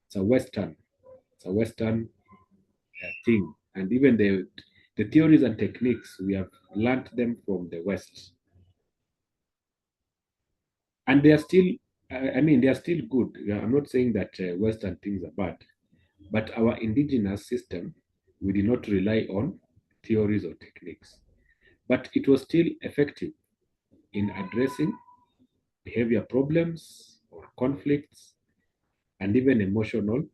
Speaker 5: it's a Western thing. And even the theories and techniques, we have learned them from the West. And they are still, I mean, they are still good. I'm not saying that Western things are bad, but our indigenous system, we did not rely on theories or techniques, but it was still effective in addressing behavior problems or conflicts and even emotional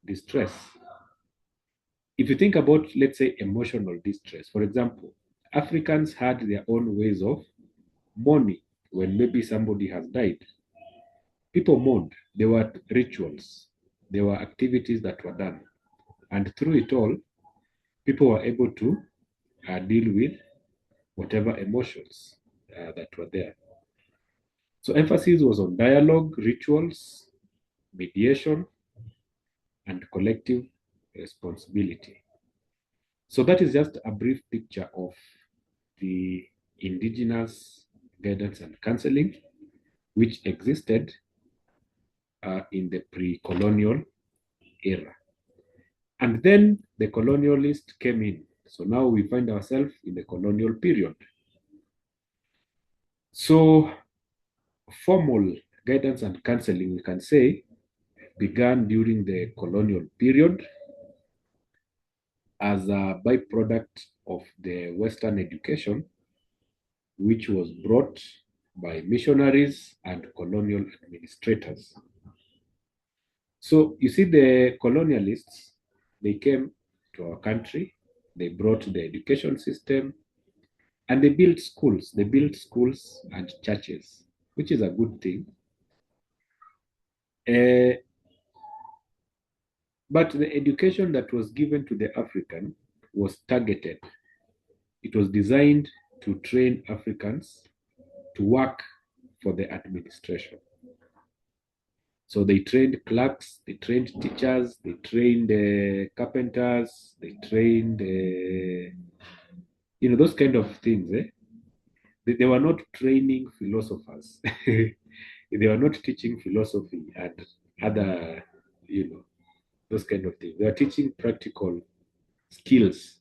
Speaker 5: distress. If you think about, let's say, emotional distress, for example, Africans had their own ways of mourning when maybe somebody has died. People mourned. There were rituals. There were activities that were done. And through it all, people were able to deal with whatever emotions that were there. So emphasis was on dialogue, rituals, mediation, and collective responsibility. So that is just a brief picture of the indigenous guidance and counseling, which existed in the pre-colonial era. And then the colonialists came in. So now we find ourselves in the colonial period. So formal guidance and counseling, we can say, began during the colonial period as a byproduct of the Western education, which was brought by missionaries and colonial administrators. So you see, the colonialists, they came to our country, they brought the education system, and they built schools. They built schools and churches, which is a good thing. But the education that was given to the African was targeted. It was designed to train Africans to work for the administration. So they trained clerks, they trained teachers, they trained carpenters, they trained, you know, those kind of things. They were not training philosophers. They were not teaching philosophy and other, you know, those kind of things. They are teaching practical skills.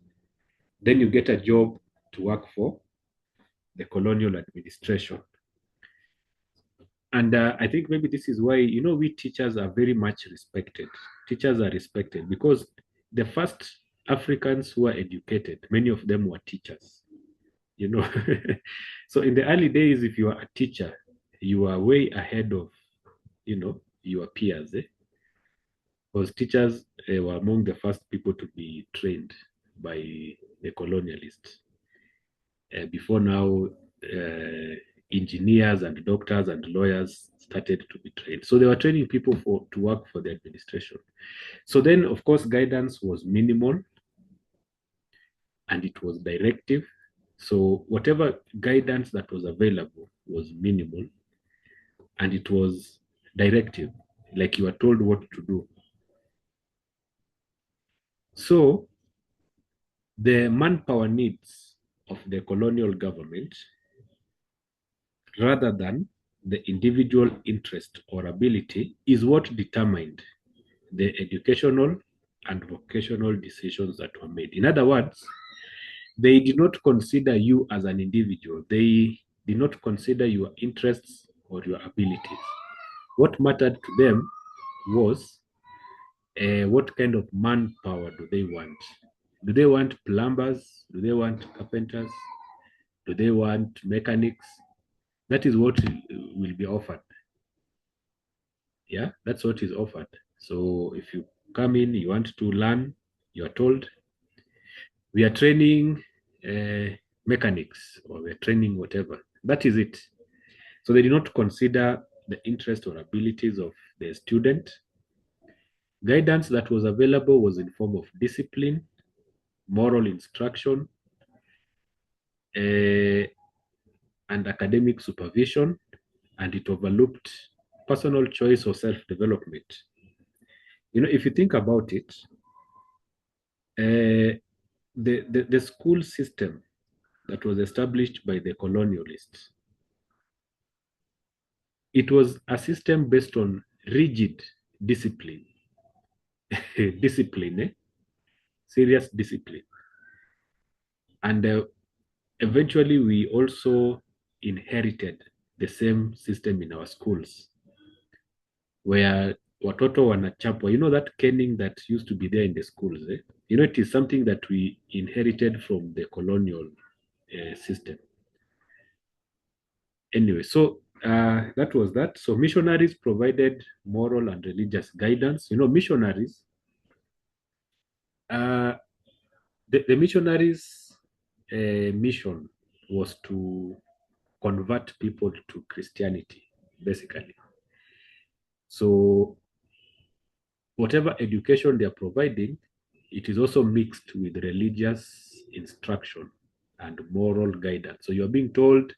Speaker 5: Then you get a job to work for the colonial administration. And I think maybe this is why, you know, we teachers are very much respected. Teachers are respected because the first Africans who were educated, many of them were teachers, you know. So in the early days, if you are a teacher, you are way ahead of, you know, your peers. Because teachers were among the first people to be trained by the colonialists. Before now, engineers and doctors and lawyers started to be trained. So they were training people to work for the administration. So then, of course, guidance was minimal and it was directive. So whatever guidance that was available was minimal and it was directive, like you were told what to do. So the manpower needs of the colonial government, rather than the individual interest or ability, is what determined the educational and vocational decisions that were made. In other words, they did not consider you as an individual. They did not consider your interests or your abilities. What mattered to them was what kind of manpower do they want? Do they want plumbers? Do they want carpenters? Do they want mechanics? That is what will be offered. Yeah, that's what is offered. So if you come in, you want to learn, you are told, we are training mechanics, or we are training whatever. That is it. So they did not consider the interest or abilities of the student. Guidance that was available was in form of discipline, moral instruction, and academic supervision, and it overlooked personal choice or self-development. You know, if you think about it, the school system that was established by the colonialists, it was a system based on rigid discipline, discipline, serious discipline. And eventually we also inherited the same system in our schools, where watoto wanachapwa. You know that caning that used to be there in the schools, you know, it is something that we inherited from the colonial system. Anyway, so that was that. So missionaries provided moral and religious guidance. You know, missionaries, the missionaries' mission was to convert people to Christianity, basically. So whatever education they are providing, it is also mixed with religious instruction and moral guidance. So you're being told,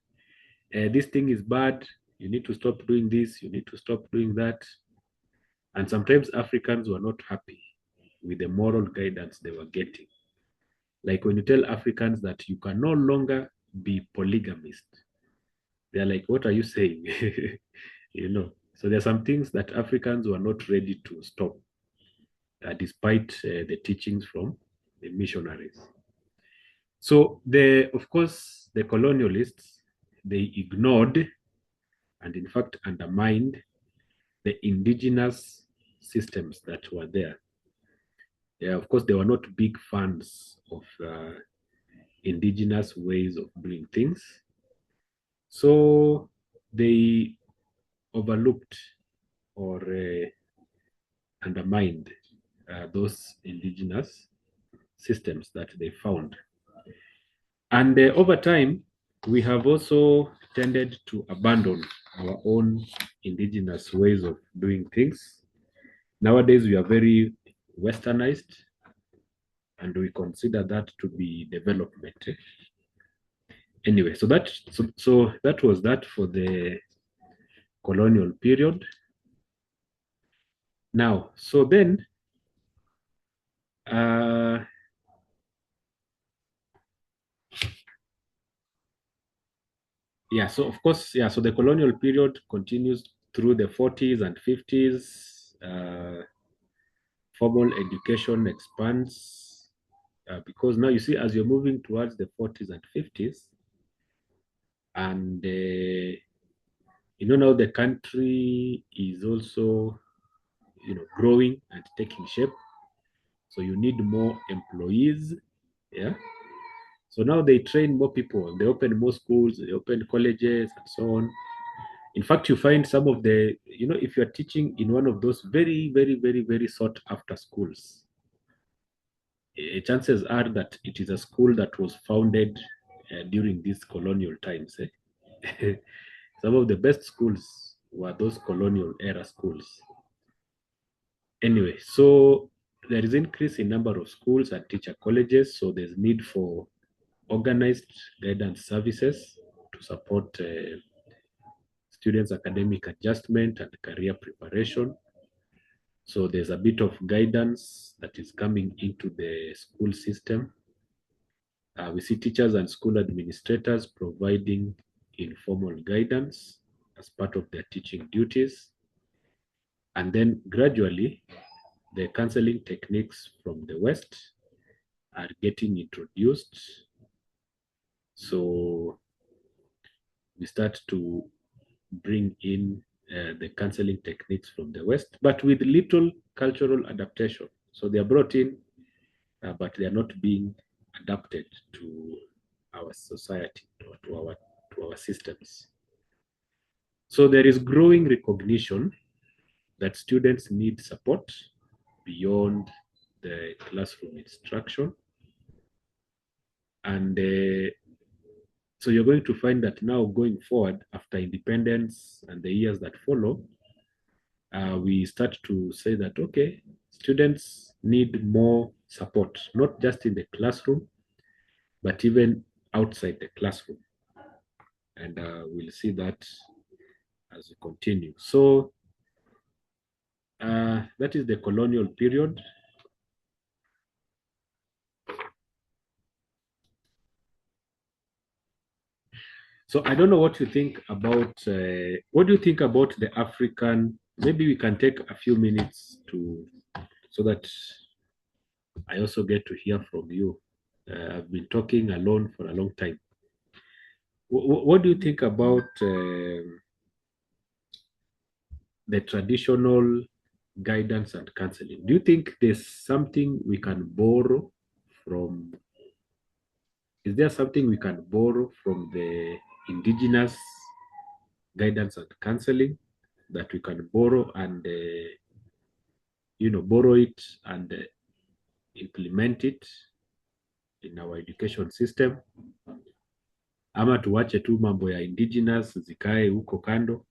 Speaker 5: this thing is bad, you need to stop doing this, you need to stop doing that. And sometimes Africans were not happy with the moral guidance they were getting. Like when you tell Africans that you can no longer be polygamist, they're like, what are you saying? You know, so there are some things that Africans were not ready to stop, despite the teachings from the missionaries. So of course, the colonialists, they ignored and in fact undermined the indigenous systems that were there. Yeah, of course, they were not big fans of indigenous ways of doing things. So they overlooked or undermined those indigenous systems that they found. And over time, we have also tended to abandon our own indigenous ways of doing things. Nowadays, we are very westernized, and we consider that to be development. Anyway, so that was that for the colonial period. Now, so then, yeah, so of course, yeah, so the colonial period continues through the 40s and 50s. Formal education expands because now you see, as you're moving towards the 40s and 50s, and you know, now the country is also, you know, growing and taking shape. So you need more employees, yeah. So now they train more people, they open more schools, they open colleges and so on. In fact, you find some of the, you know, if you're teaching in one of those very, very, very, very sought after schools, chances are that it is a school that was founded during these colonial times. Some of the best schools were those colonial era schools. Anyway, so there is increase in number of schools and teacher colleges, so there's need for organized guidance services to support students' academic adjustment and career preparation. So there's a bit of guidance that is coming into the school system. We see teachers and school administrators providing informal guidance as part of their teaching duties. And then gradually, the counseling techniques from the West are getting introduced. So we start to bring in the counseling techniques from the West, but with little cultural adaptation. So they are brought in, but they are not being adapted to our society, to our systems. So there is growing recognition that students need support beyond the classroom instruction. And so you're going to find that now going forward, after independence and the years that follow, we start to say that, okay, students need more support, not just in the classroom, but even outside the classroom. And we'll see that as we continue. So that is the colonial period. So I don't know what you think about, what do you think about the African, maybe we can take a few minutes so that I also get to hear from you. I've been talking alone for a long time. What do you think about the traditional guidance and counseling? Do you think there's something we can borrow from? Is there something we can borrow from the indigenous guidance and counseling that we can borrow and borrow it and implement it in our education system, ama tuwache tu mambo ya indigenous zikae huko kando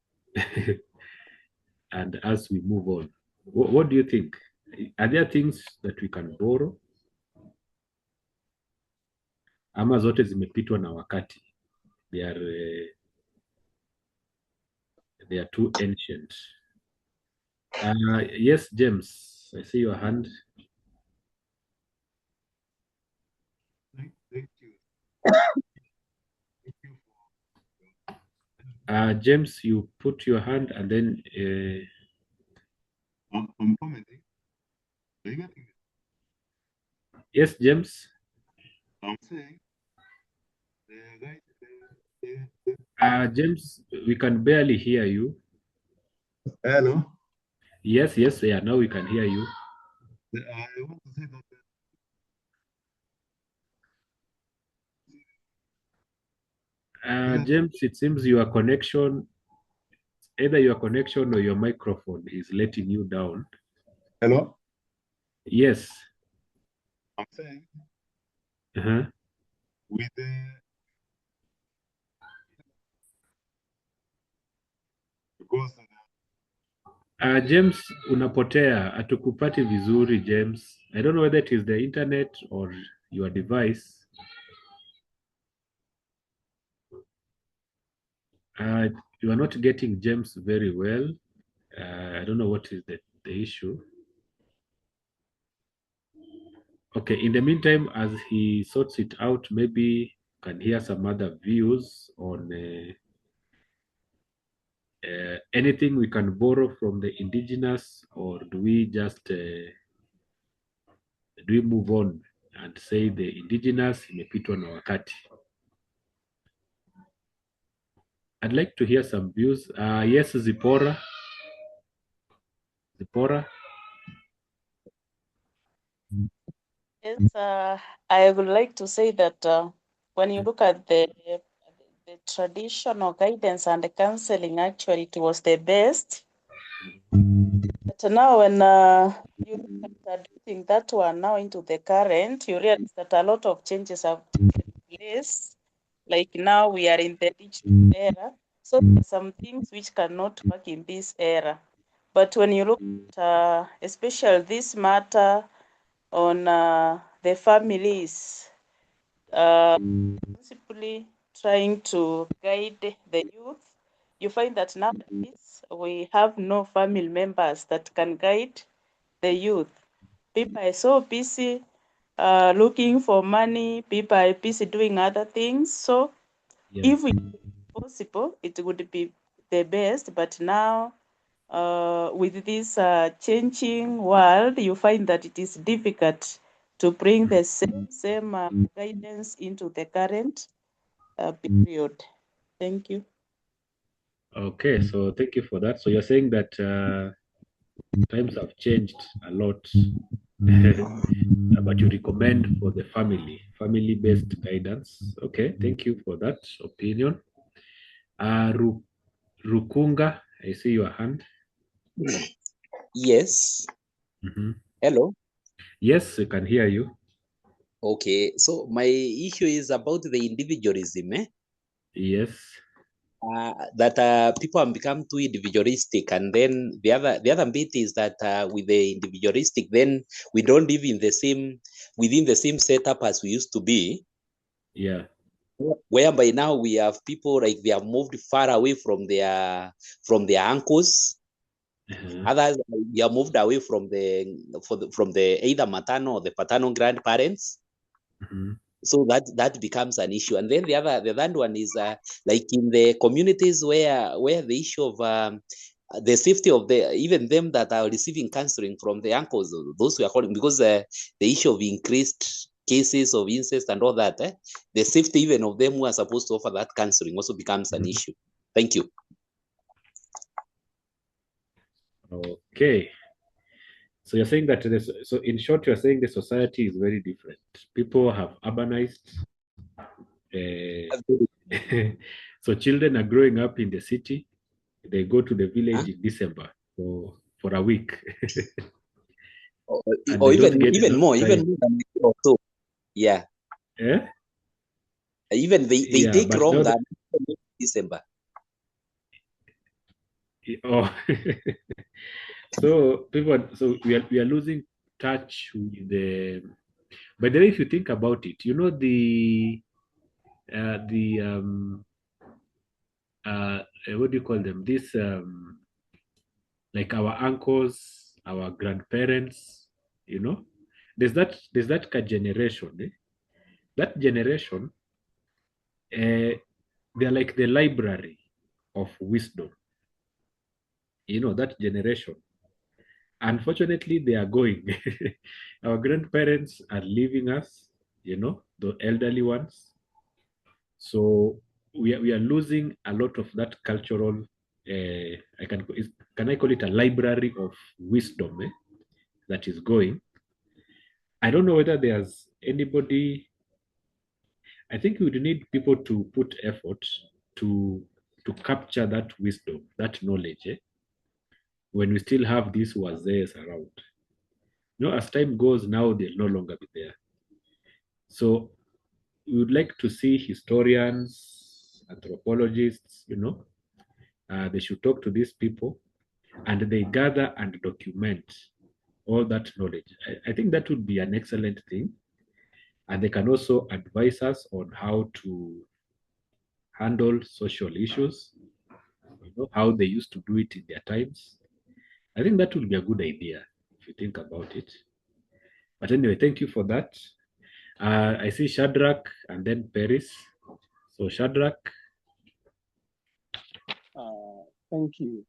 Speaker 5: and as we move on, what do you think? Are there things that we can borrow ama zote zimepitwa na wakati? They are too ancient. Yes, James, I see your hand.
Speaker 3: Thank you.
Speaker 5: James, you put your hand and then
Speaker 3: I'm commenting. Are you getting it?
Speaker 5: Yes, James.
Speaker 3: I'm saying
Speaker 5: James, we can barely hear you.
Speaker 3: hello.
Speaker 5: Yes, yeah, now we can hear you.
Speaker 3: I want to say that
Speaker 5: James, it seems your connection, either your connection or your microphone is letting you down.
Speaker 3: hello.
Speaker 5: Yes.
Speaker 3: I'm saying
Speaker 5: with
Speaker 3: because
Speaker 5: James, unapotea, hatukupati vizuri James. I don't know whether it is the internet or your device. You are not getting James very well. I don't know what is the issue. Okay, in the meantime, as he sorts it out, maybe you can hear some other views on anything we can borrow from the indigenous, or do we just do we move on and say the indigenous imepitwa na wakati? I'd like to hear some views. Yes, Zipporah.
Speaker 6: Yes, I would like to say that when you look at the traditional guidance and the counseling, actually it was the best. But now when you look at adapting that one now into the current, you realize that a lot of changes have taken place. Like now we are in the digital era, so there are some things which cannot work in this era. But when you look at especially this matter on the families, principally trying to guide the youth, you find that nowadays we have no family members that can guide the youth. People are so busy looking for money, people are busy doing other things. So if it was possible, it would be the best. But now with this changing world, you find that it is difficult to bring the same guidance into the current period. Thank you.
Speaker 5: Okay, so thank you for that. So you're saying that times have changed a lot, but you recommend for the family-based guidance. Okay, thank you for that opinion. Rukunga, I see your hand.
Speaker 7: Yes.
Speaker 5: Mhm.
Speaker 7: Hello.
Speaker 5: Yes, I can hear you.
Speaker 7: Okay. So my issue is about the individualism,
Speaker 5: Yes.
Speaker 7: that people have become too individualistic, and then the other bit is that with the individualistic, then we don't live in the same within the same setup as we used to be.
Speaker 5: Yeah.
Speaker 7: Whereby now we have people like they have moved far away from their uncles.
Speaker 5: Uh-huh.
Speaker 7: Others they have moved away from the either maternal or the paternal grandparents.
Speaker 5: Mhm.
Speaker 7: So that becomes an issue. And then the other one is like in the communities where the issue of the safety of the even them that are receiving counseling from the uncles, those who are calling, because the issue of increased cases of incest and all that, the safety even of them who are supposed to offer that counseling also becomes an issue. Thank you.
Speaker 5: Okay. So you're saying that so in short, you're saying the society is very different. People have urbanized. So children are growing up in the city. They go to the village in December for a week, and
Speaker 7: Or
Speaker 5: they don't get
Speaker 7: even
Speaker 5: enough
Speaker 7: more
Speaker 5: time.
Speaker 7: than a year or so. Yeah.
Speaker 5: Eh?
Speaker 7: Even they
Speaker 5: Yeah,
Speaker 7: take
Speaker 5: but now
Speaker 7: longer December.
Speaker 5: oh, so we are losing touch with the. By the way, if you think about it, you know the what do you call them? This like our uncles, our grandparents, you know, there's that generation. That generation, they're like the library of wisdom. You know, that generation. Unfortunately, they are going. Our grandparents are leaving us, you know, the elderly ones. So we are losing a lot of that cultural. Can I call it a library of wisdom that is going? I don't know whether there's anybody. I think we would need people to put effort to to capture that wisdom, that knowledge, when we still have these wazees around. You know, as time goes now, they'll no longer be there. So we would like to see historians, anthropologists, you know, they should talk to these people and they gather and document all that knowledge. I think that would be an excellent thing. And they can also advise us on how to handle social issues, you know, how they used to do it in their times. I think that would be a good idea if you think about it. But anyway, thank you for that. I see Shadrach and then Paris. So Shadrach.
Speaker 8: Thank you.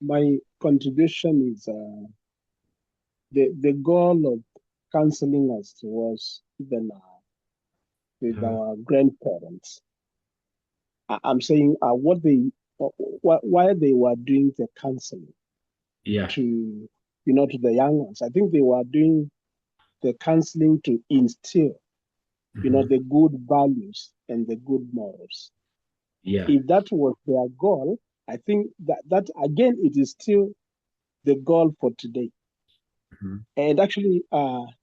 Speaker 8: My contribution is the goal of counseling us was even with our grandparents. I'm saying what they why they were doing the counseling
Speaker 5: Yeah.
Speaker 8: to to the young ones. I think they were doing the counseling to instill the good values and the good morals.
Speaker 5: Yeah.
Speaker 8: If that was their goal, I think that again it is still the goal for today. And actually,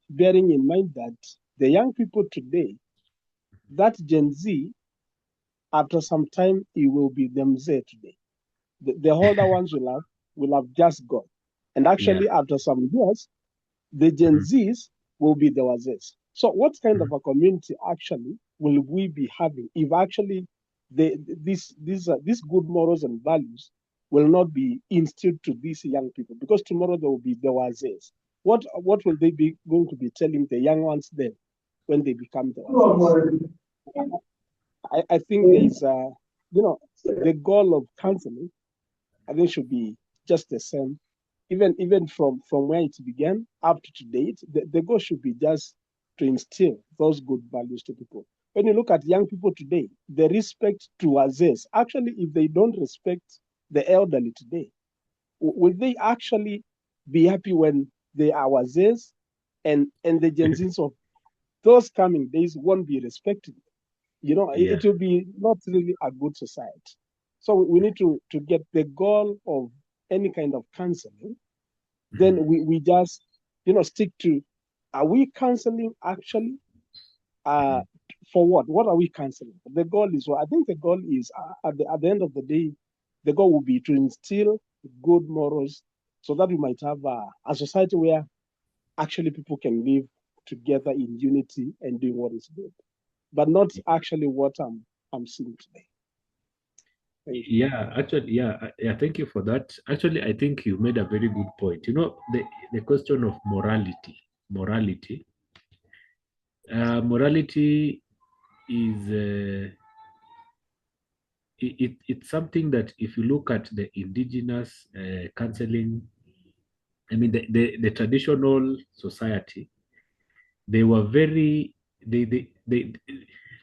Speaker 8: bearing in mind that the young people today, that Gen Z, after some time, it will be them Z today. The older ones will have just gone. And actually, after some years, the Gen Zs will be the Wazs. So what kind of a community actually will we be having if actually these good morals and values will not be instilled to these young people? Because tomorrow there will be the Wazs. What will they be going to be telling the young ones then when they become the Wazs? I think there is the goal of counseling, I think, should be just the same. Even from where it began up to date, the goal should be just to instill those good values to people. when you look at young people today, the respect to wazés, actually, if they don't respect the elderly today, will they actually be happy when they are wazés and the Gen Zs of those coming days won't be respected? You know,
Speaker 5: Yeah.
Speaker 8: it will be not really a good society. So we need to get the goal of any kind of counseling. Then we just, you know, stick to, are we counseling actually? For what? What are we counseling? The goal is what? I think the goal is at the end of the day, the goal will be to instill good morals so that we might have a society where actually people can live together in unity and doing what is good, but not actually what I'm seeing today.
Speaker 5: Yeah, actually, yeah, thank you for that. Actually, I think you made a very good point. You know, the question of morality. Morality is it's something that if you look at the indigenous counseling, I mean the traditional society, they were very they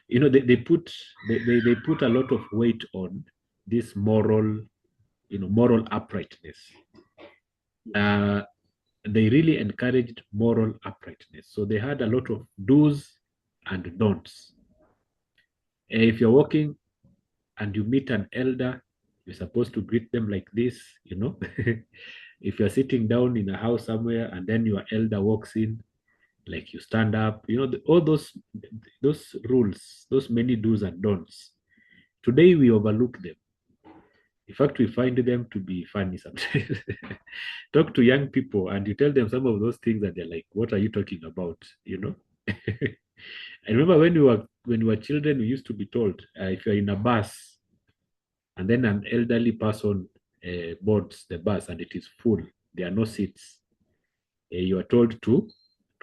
Speaker 5: you know they put they put a lot of weight on this moral, you know, moral uprightness. They really encouraged moral uprightness. So they had a lot of do's and don'ts. If you're walking and you meet an elder, you're supposed to greet them like this, you know. If you're sitting down in a house somewhere and then your elder walks in, like you stand up, you know, all those rules, those many do's and don'ts. Today we overlook them. In fact, we find them to be funny sometimes. Talk to young people and you tell them some of those things and they're like, what are you talking about? You know? I remember when we were children, we used to be told if you're in a bus and then an elderly person boards the bus and it is full, there are no seats, you are told to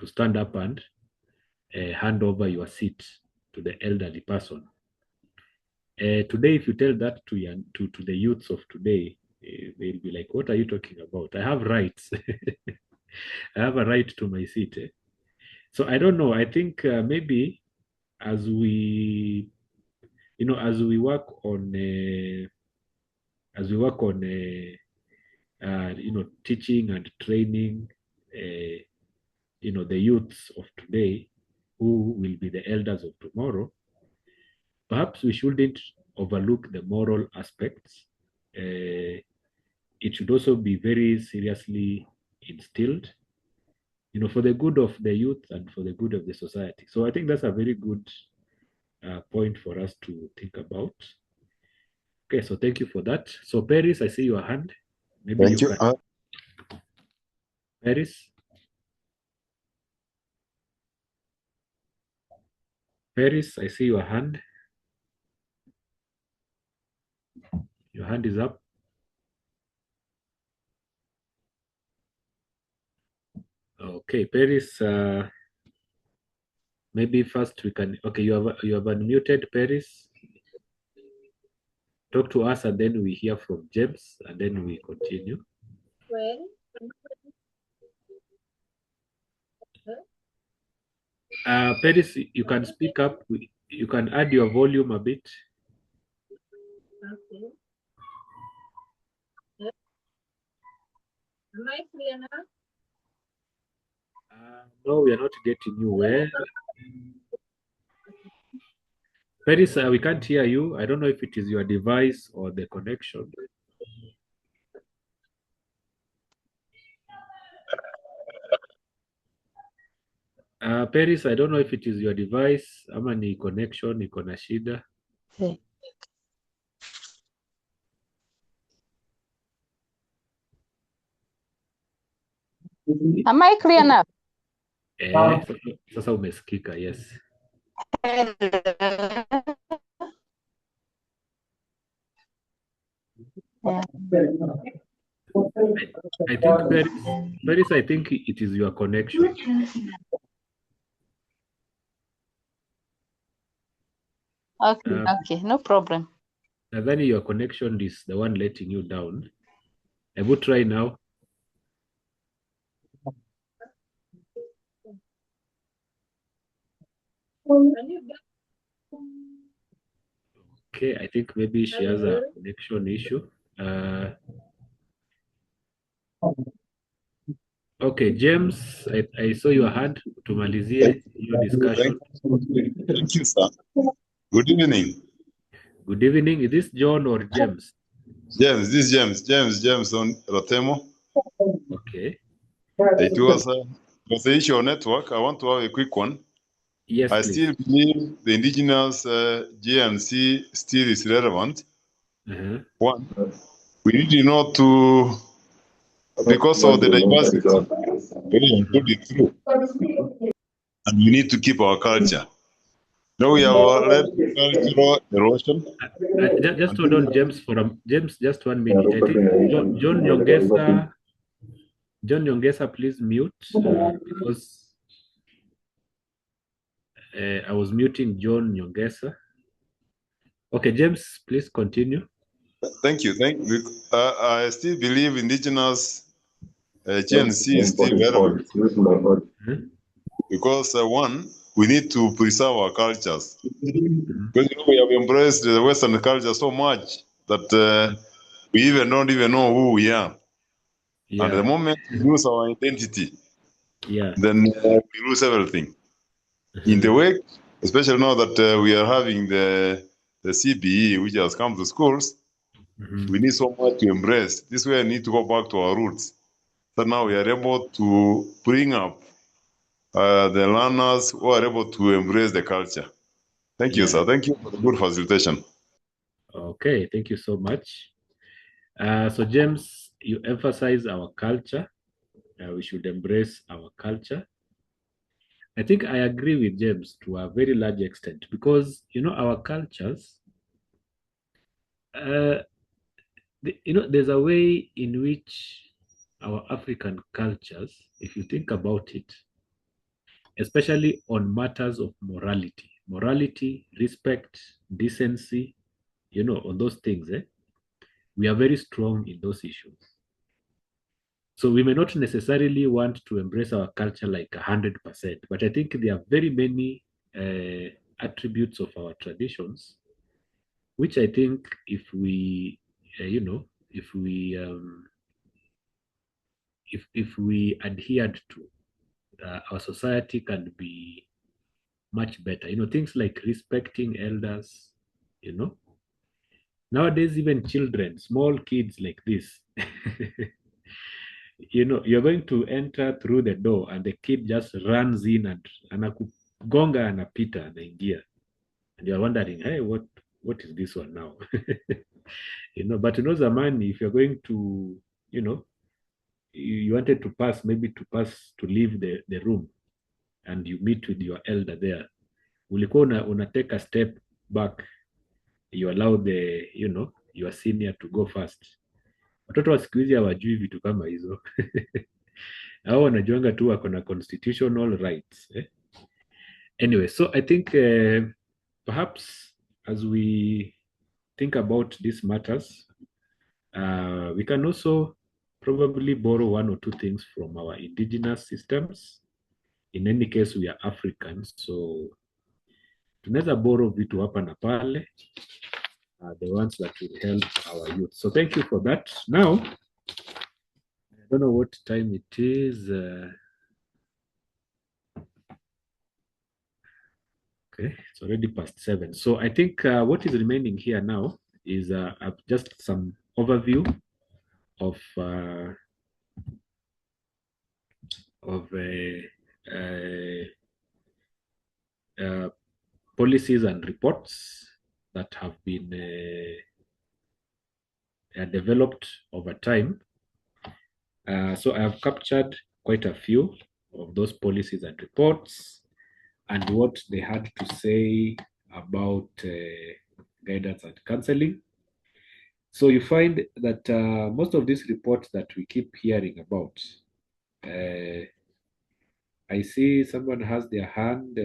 Speaker 5: stand up and hand over your seat to the elderly person. Today, if you tell that to the youths of today, they'll be like, "What are you talking about? I have rights. I have a right to my seat." So I don't know. I think maybe as we, you know, as we work on, you know, teaching and training, you know, the youths of today, who will be the elders of tomorrow. Perhaps we shouldn't overlook the moral aspects. It should also be very seriously instilled, you know, for the good of the youth and for the good of the society. So I think that's a very good point for us to think about. Okay, so thank you for that. So Paris, I see your hand. Maybe
Speaker 9: Thank you.
Speaker 5: can. Paris. Paris, I see your hand. Your hand is up. Okay, Paris. Maybe first we can. Okay, you have unmuted, Paris. Talk to us, and then we hear from James, and then we continue. Paris, you can speak up. You can add your volume a bit.
Speaker 1: Okay. Am I clear now?
Speaker 5: No, we are not getting you well. Paris, we can't hear you. I don't know if it is your device or the connection. Paris, I don't know if it is your device ama ni connection iko na shida.
Speaker 6: Am I clear now?
Speaker 5: Sasa umesikika, yes. I think Paris, I think it is your connection.
Speaker 6: Okay, no problem.
Speaker 5: Nadhani your connection is the one letting you down. I will try now. Okay, I think maybe she has a connection issue. Okay, James, I saw your hand. Tumalizie your discussion.
Speaker 3: Thank you, sir. Good evening.
Speaker 5: Good evening. Is this John or James?
Speaker 3: James, this is James on Rotemo.
Speaker 5: Okay.
Speaker 3: It was the issue of network. I want to have a quick one.
Speaker 5: Yes,
Speaker 3: I
Speaker 5: please.
Speaker 3: still believe the indigenous GNC still is relevant. One, we need to know because of the diversity, including through, and we need to keep our culture. Now we have led cultural erosion.
Speaker 5: Just hold on, James, James, just 1 minute. I think John Nyongesa, please mute because I was muting John Nyongesa. Okay, James, please continue.
Speaker 3: Thank you. I still believe indigenous GNC is still relevant because one, we need to preserve our cultures. Because we have embraced the Western culture so much that we don't even know who we are. And the moment we lose our identity, then we lose everything. In the way, especially now that we are having the CBE, which has come to schools, we need so much to embrace. This way, I need to go back to our roots. So now we are able to bring up the learners who are able to embrace the culture. Thank you, sir. Thank you for the good facilitation.
Speaker 5: Okay, thank you so much. So James, you emphasize our culture. We should embrace our culture. I think I agree with James to a very large extent because, our cultures, there's a way in which our African cultures, if you think about it, especially on matters of morality, respect, decency, on those things, we are very strong in those issues. So we may not necessarily want to embrace our culture like 100%, but I think there are very many attributes of our traditions, which I think if we, if we adhered to, our society can be much better. Things like respecting elders, Nowadays, even children, small kids like this, you're going to enter through the door and the kid just runs in and anakugonga anapita anaingia. And you're wondering, hey, what is this one now? But zamani, if you're going to, you wanted to pass, maybe to leave the room and you meet with your elder there, ulikuwa una take a step back, you allow your senior to go first. Watoto wa siku hizi hawajui vitu kama hizo. Hao wanajuanga tu wako na constitutional rights. Anyway, so I think perhaps as we think about these matters, we can also probably borrow one or two things from our indigenous systems. In any case, we are Africans, so tunaweza borrow vitu hapa na pale, the ones that will help our youth. So thank you for that. Now, I don't know what time it is. Okay, it's already past 7. So I think what is remaining here now is just some overview of policies and reports that have been developed over time. So I have captured quite a few of those policies and reports and what they had to say about guidance and counseling. So you find that most of these reports that we keep hearing about, I see someone has their hand.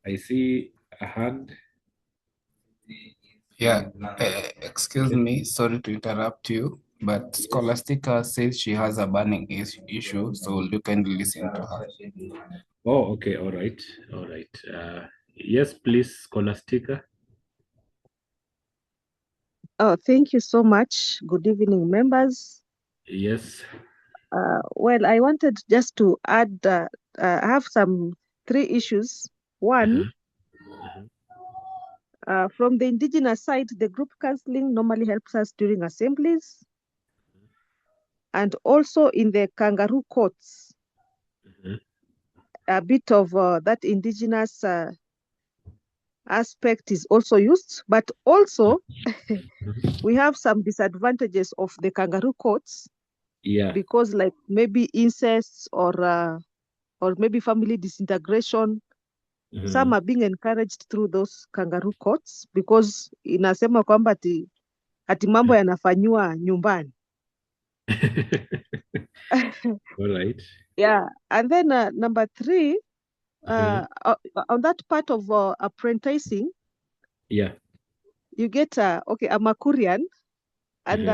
Speaker 5: I see a hand.
Speaker 9: Yeah, excuse me, sorry to interrupt you, but Scholastica says she has a burning issue, so you can listen to her.
Speaker 5: Oh, okay, all right. Yes, please, Scholastica.
Speaker 10: Oh, thank you so much. Good evening, members.
Speaker 5: Yes.
Speaker 10: Well, I wanted just to add, I have some 3 issues. One, from the indigenous side, the group counseling normally helps us during assemblies, and also in the kangaroo courts, a bit of that indigenous aspect is also used, but also we have some disadvantages of the kangaroo courts.
Speaker 5: Yeah.
Speaker 10: Because like maybe incest or maybe family disintegration, some are being encouraged through those kangaroo courts because inasema kwamba ati mambo yanafanywa nyumbani.
Speaker 5: All right.
Speaker 10: Yeah, and then number 3, on that part of apprenticing,
Speaker 5: Yeah.
Speaker 10: you get okay, I'm a Korean, and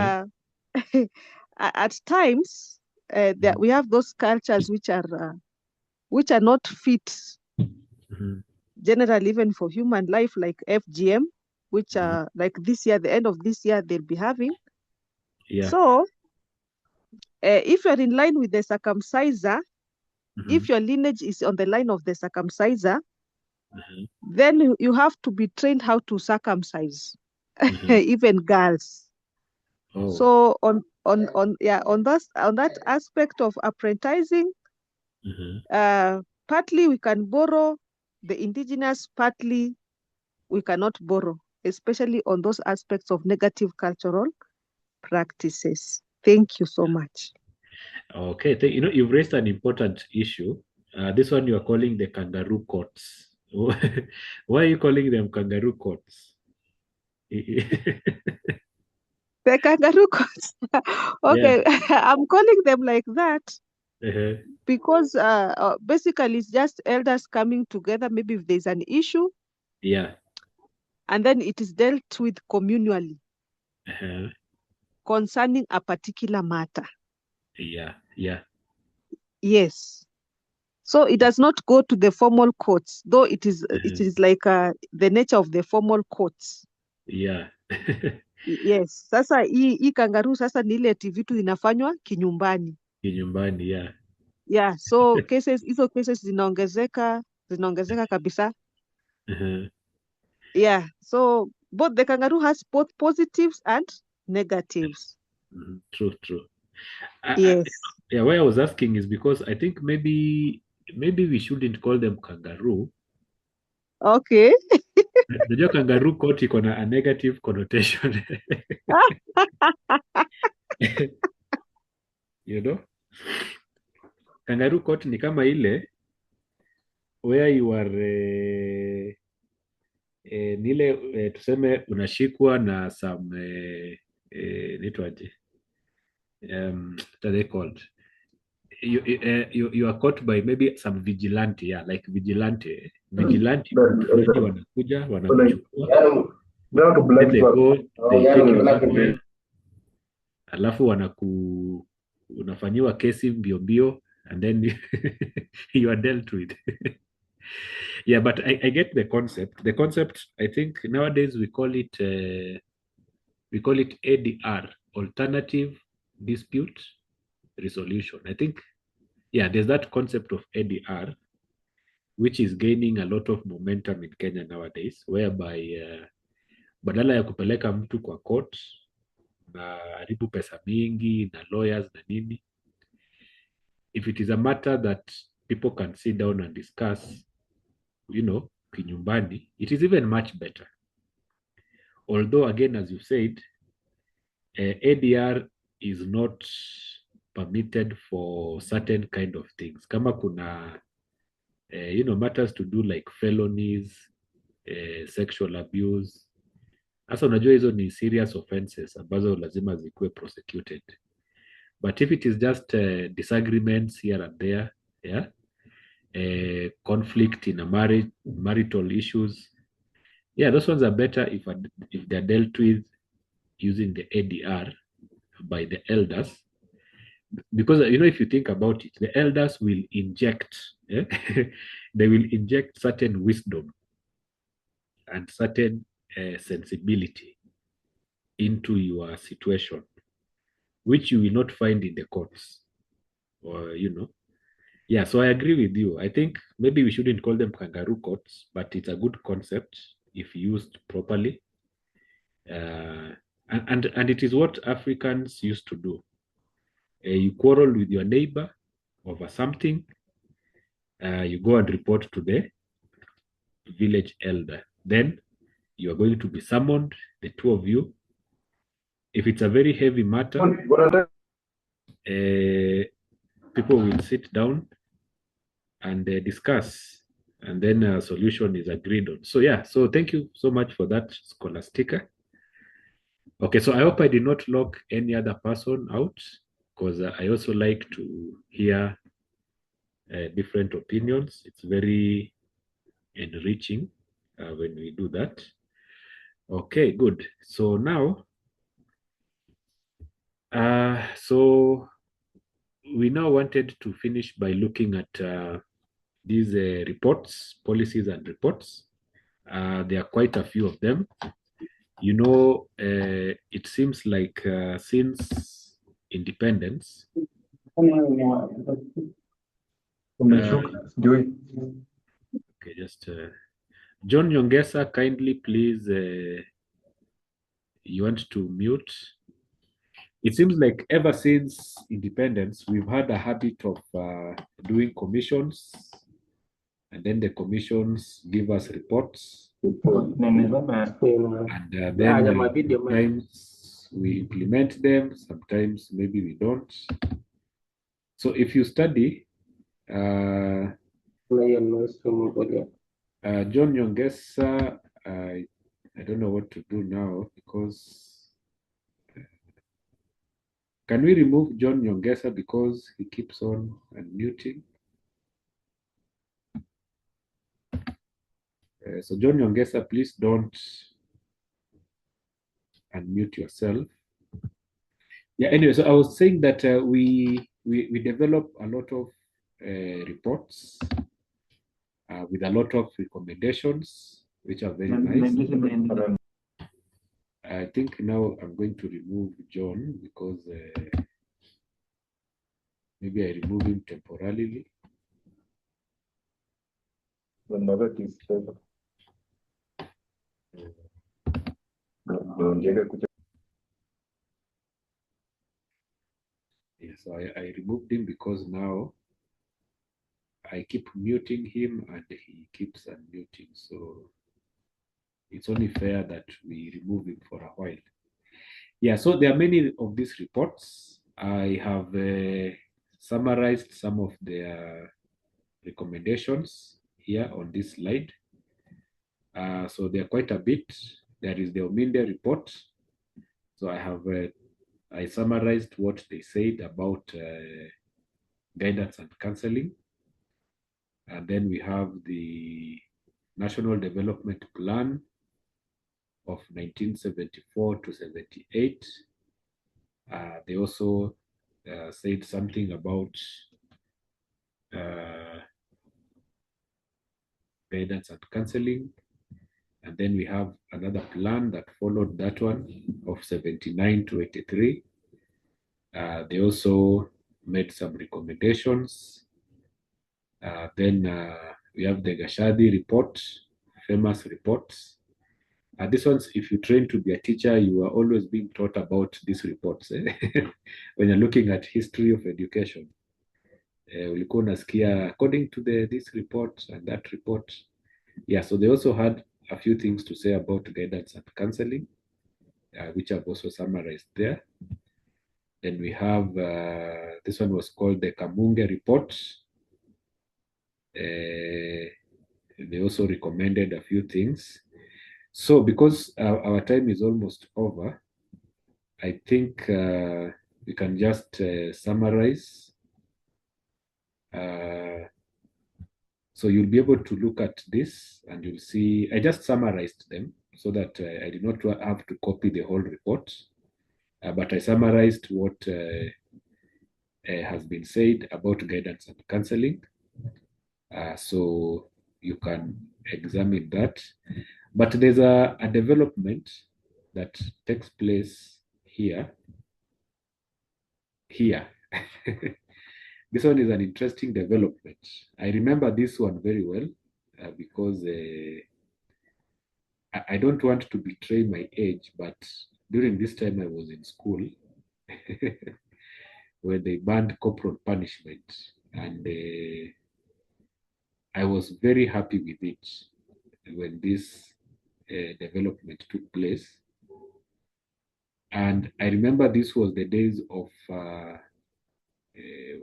Speaker 10: at times we have those cultures which are not fit generally even for human life, like FGM, which like this year, the end of this year, they'll be having.
Speaker 5: Yeah.
Speaker 10: So if you're in line with the circumciser, if your lineage is on the line of the circumciser, then you have to be trained how to circumcise, even girls.
Speaker 5: Oh.
Speaker 10: So on that aspect of apprenticing, partly we can borrow the indigenous, partly we cannot borrow, especially on those aspects of negative cultural practices. Thank you so much.
Speaker 5: Okay, you've raised an important issue. This one you are calling the kangaroo courts. Why are you calling them kangaroo courts?
Speaker 10: The kangaroo courts. Okay, I'm calling them like that because basically it's just elders coming together, maybe if there's an issue.
Speaker 5: Yeah.
Speaker 10: And then it is dealt with communally concerning a particular matter.
Speaker 5: Yeah, yeah.
Speaker 10: Yes. So it does not go to the formal courts, though it is like the nature of the formal courts.
Speaker 5: Yeah.
Speaker 10: Yes. Sasa hii kangaroo sasa ni ile vitu inafanywa kinyumbani.
Speaker 5: Kinyumbani, yeah.
Speaker 10: Yeah, so hizo cases zinaongezeka kabisa. Yeah, so both the kangaroo has both positives and negatives.
Speaker 5: True.
Speaker 10: Yes.
Speaker 5: Why I was asking is because I think maybe we shouldn't call them kangaroo.
Speaker 10: Okay.
Speaker 5: Unajua kangaroo court iko na a negative connotation. You know? Kangaroo court ni kama ile where you are nile tuseme unashikwa na some nitwaje what are they called? You are caught by maybe some vigilante, like vigilante fulani wanakuja wanakuchukua, then they go, they take you somewhere, alafu unafanyiwa kesi mbio and then you are dealt with. Yeah, but I get the concept. The concept, I think nowadays we call it ADR, alternative dispute resolution. I think, yeah, there's that concept of ADR, which is gaining a lot of momentum in Kenya nowadays, whereby badala ya kupeleka mtu kwa court na haribu pesa mingi na lawyers na nini, if it is a matter that people can sit down and discuss, kinyumbani, it is even much better. Although, again, as you said, ADR is not permitted for certain kind of things. Kama kuna, matters to do like felonies, sexual abuse. Asa unajua hizo ni serious offenses ambazo lazima zikuwe prosecuted. But if it is just disagreements here and there, yeah, conflict in a marital issues, yeah, those ones are better if they're dealt with using the ADR by the elders. Because, if you think about it, the elders will inject, they will inject certain wisdom and certain sensibility into your situation, which you will not find in the courts, or yeah. So I agree with you. I think maybe we shouldn't call them kangaroo courts, but it's a good concept if used properly. And it is what Africans used to do. You quarrel with your neighbor over something, you go and report to the village elder. Then you are going to be summoned, the two of you. If it's a very heavy matter, people will sit down and discuss, and then a solution is agreed on. So yeah, so thank you so much for that, Scholastica. Okay, so I hope I did not lock any other person out, because I also like to hear different opinions. It's very enriching when we do that. Okay, good. So now, so we now wanted to finish by looking at these reports, policies and reports. There are quite a few of them. It seems like since independence, okay, just John Nyongesa, kindly please, you want to mute? It seems like ever since independence, we've had a habit of doing commissions, and then the commissions give us reports, and then sometimes we implement them, sometimes maybe we don't. So if you study John Nyongesa, I don't know what to do now, because can we remove John Nyongesa because he keeps on unmuting? So John Nyongesa, please don't unmute yourself. Yeah, anyway, so I was saying that we develop a lot of reports with a lot of recommendations, which are very nice. I think now I'm going to remove John because maybe I remove him temporarily. Yeah, so I removed him because now I keep muting him and he keeps unmuting. So it's only fair that we remove him for a while. Yeah, so there are many of these reports. I have summarized some of their recommendations here on this slide. So there are quite a bit. There is the Ominde report. So I summarized what they said about guidance and counseling. And then we have the National Development Plan of 1974 to 78. They also said something about guidance and counseling. And then we have another plan that followed that one of 79 to 83. They also made some recommendations. Then we have the Gashadi report, famous reports. These ones, if you train to be a teacher, you are always being taught about these reports. When you're looking at history of education, ulikuwa unasikia according to this report and that report. Yeah, so they also had a few things to say about guidance and counseling, which I've also summarized there. Then we have, this one was called the Kamunge report. They also recommended a few things. So because our time is almost over, I think we can just summarize. So you'll be able to look at this and you'll see, I just summarized them so that I did not have to copy the whole report, but I summarized what has been said about guidance and counseling. So you can examine that. But there's a development that takes place here. This one is an interesting development. I remember this one very well because I don't want to betray my age, but during this time I was in school where they banned corporal punishment, and I was very happy with it when this development took place. And I remember this was the days of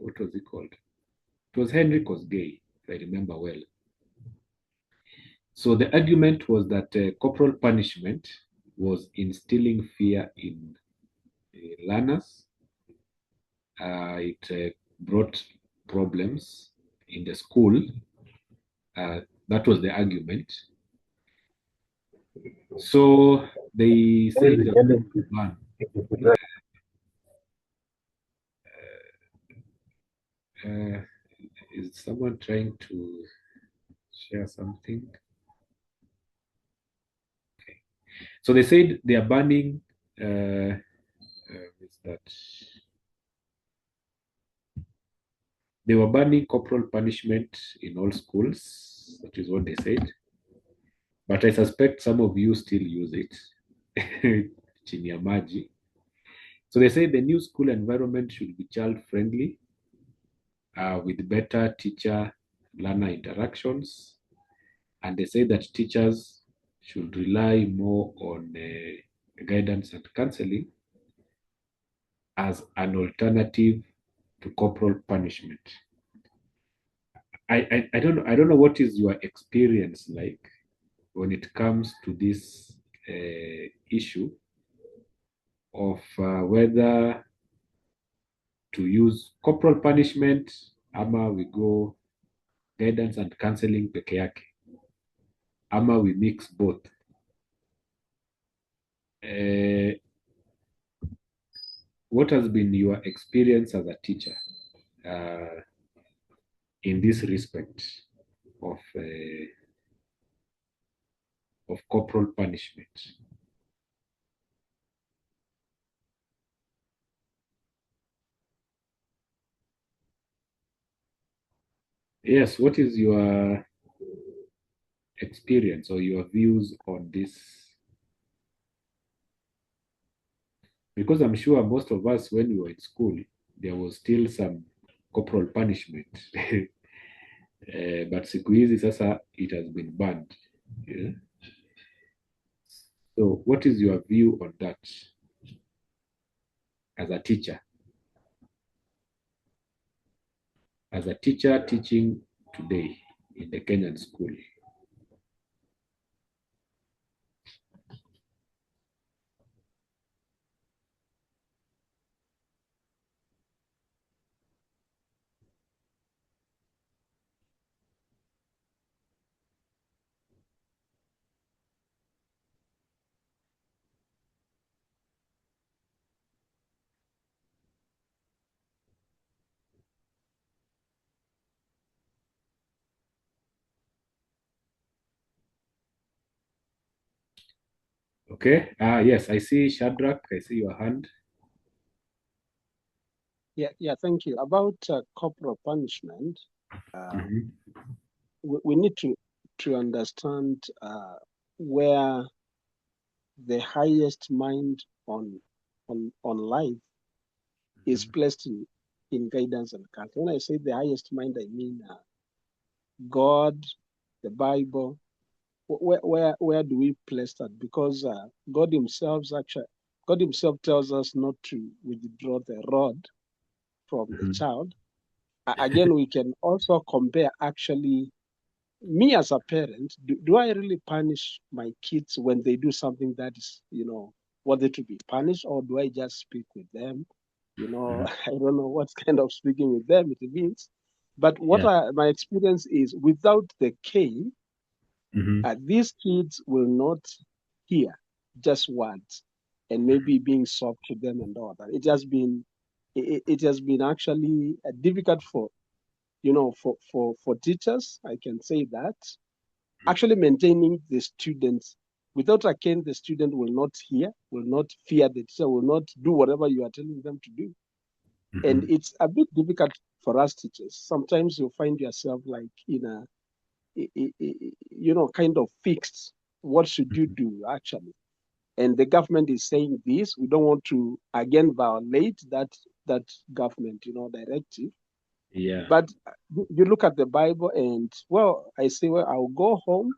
Speaker 5: what was it called? It was Henry Kosgei, if I remember well. So the argument was that corporal punishment was instilling fear in learners. It brought problems in the school. That was the argument. So they said ban. Is someone trying to share something? Okay. So they said they are banning. What's that? They were banning corporal punishment in all schools. That is what they said. But I suspect some of you still use it. Chini ya maji. So they say the new school environment should be child-friendly with better teacher-learner interactions. And they say that teachers should rely more on guidance and counseling as an alternative to corporal punishment. I don't know what is your experience like when it comes to this issue of whether to use corporal punishment ama we go guidance and counseling peke yake ama we mix both. What has been your experience as a teacher in this respect of corporal punishment? Yes, what is your experience or your views on this? Because I'm sure most of us, when we were in school, there was still some corporal punishment. But siku hizi sasa it has been banned. Yeah? So what is your view on that as a teacher? As a teacher teaching today in the Kenyan school? Okay. Yes, I see Shadrach. I see your hand.
Speaker 8: Yeah, thank you. About corporal punishment, we need to understand where the highest mind on life is placed in guidance and counseling. When I say the highest mind, I mean God, the Bible. Where do we place that? Because God Himself tells us not to withdraw the rod from the child. Again, we can also compare actually, me as a parent, do I really punish my kids when they do something that is, worthy to be punished, or do I just speak with them? I don't know what kind of speaking with them it means. But my experience is, without the cane, these kids will not hear just words and maybe being soft to them and all that. It has been actually difficult for teachers, I can say that, actually maintaining the students Without a cane, the student will not hear, will not fear the teacher, will not do whatever you are telling them to do. And it's a bit difficult for us teachers. Sometimes you find yourself like in a, kind of fixed. What should you do actually? And the government is saying this. We don't want to again violate that government, directive.
Speaker 5: Yeah.
Speaker 8: But you look at the Bible, and I say, I'll go home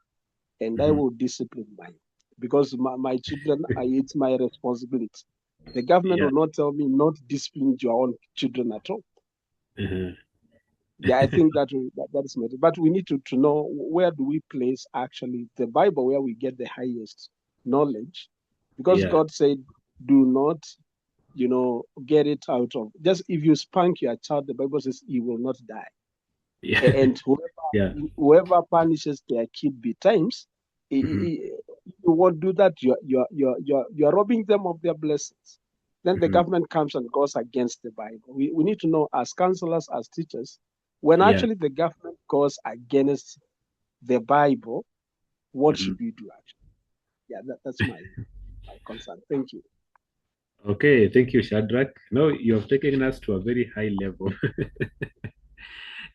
Speaker 8: and I will discipline mine, because my children, it's my responsibility. The government will not tell me not discipline your own children at all. Yeah, I think that is matter. But we need to know, where do we place actually the Bible, where we get the highest knowledge, because God said, do not, get it out of, just if you spank your child, the Bible says he will not die.
Speaker 5: Yeah.
Speaker 8: And whoever punishes their kid betimes, you won't do that. You're robbing them of their blessings. Then the government comes and goes against the Bible. We need to know, as counselors, as teachers, when actually the government goes against the Bible, what should we do actually? Yeah, that's my concern. Thank you.
Speaker 5: Okay, thank you, Shadrach. Now you have taken us to a very high level.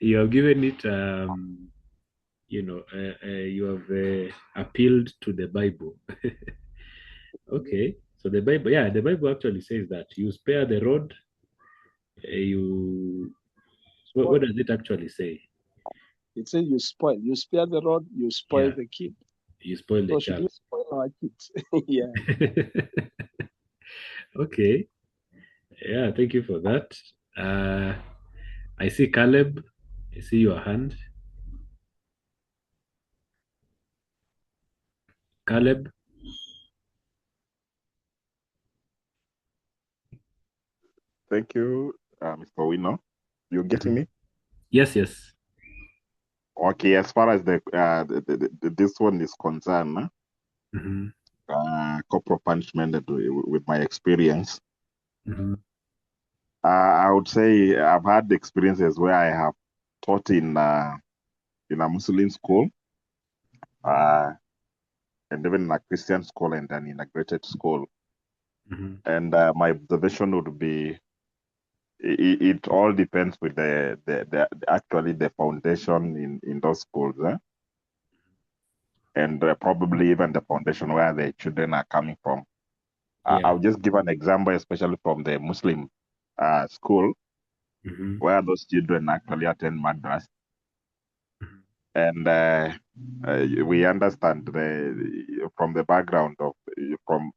Speaker 5: You have given it, you have appealed to the Bible. Okay, so the Bible actually says that you spare the rod, what does it actually say?
Speaker 8: It says you spare the rod, you spoil the kid.
Speaker 5: You spoil the
Speaker 8: So
Speaker 5: child.
Speaker 8: should we spoil our kids? Yeah.
Speaker 5: Okay. Yeah, thank you for that. I see Caleb. I see your hand. Caleb.
Speaker 11: Thank you, Mr. Wino. You getting me?
Speaker 5: Yes, yes.
Speaker 11: Okay, as far as this one is concerned, corporal punishment, with my experience, I would say I've had experiences where I have taught in a Muslim school, and even in a Christian school and an integrated school. And my observation would be, it all depends with actually the foundation in those schools, and probably even the foundation where the children are coming from. I'll just give an example, especially from the Muslim school, where those children actually attend madras. And we understand from the background of from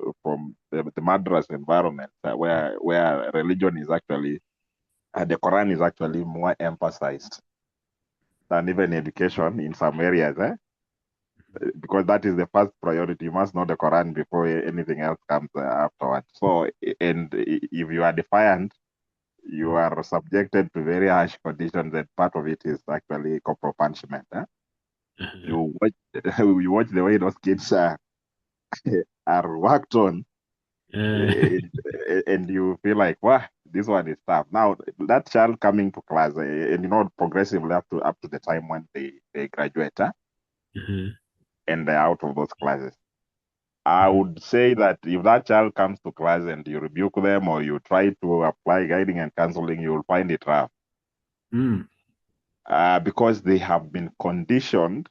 Speaker 11: the madras environment, where religion is actually, the Quran is actually more emphasized than even education in some areas, because that is the first priority. You must know the Quran before anything else comes afterwards. So, and if you are defiant, you are subjected to very harsh conditions, and part of it is actually corporal punishment. You watch the way those kids are worked on, and you feel like, wow, this one is tough. Now, that child coming to class, and progressively up to the time when they graduate, and they're out of those classes. I would say that if that child comes to class and you rebuke them, or you try to apply guiding and counseling, you will find it rough. Because they have been conditioned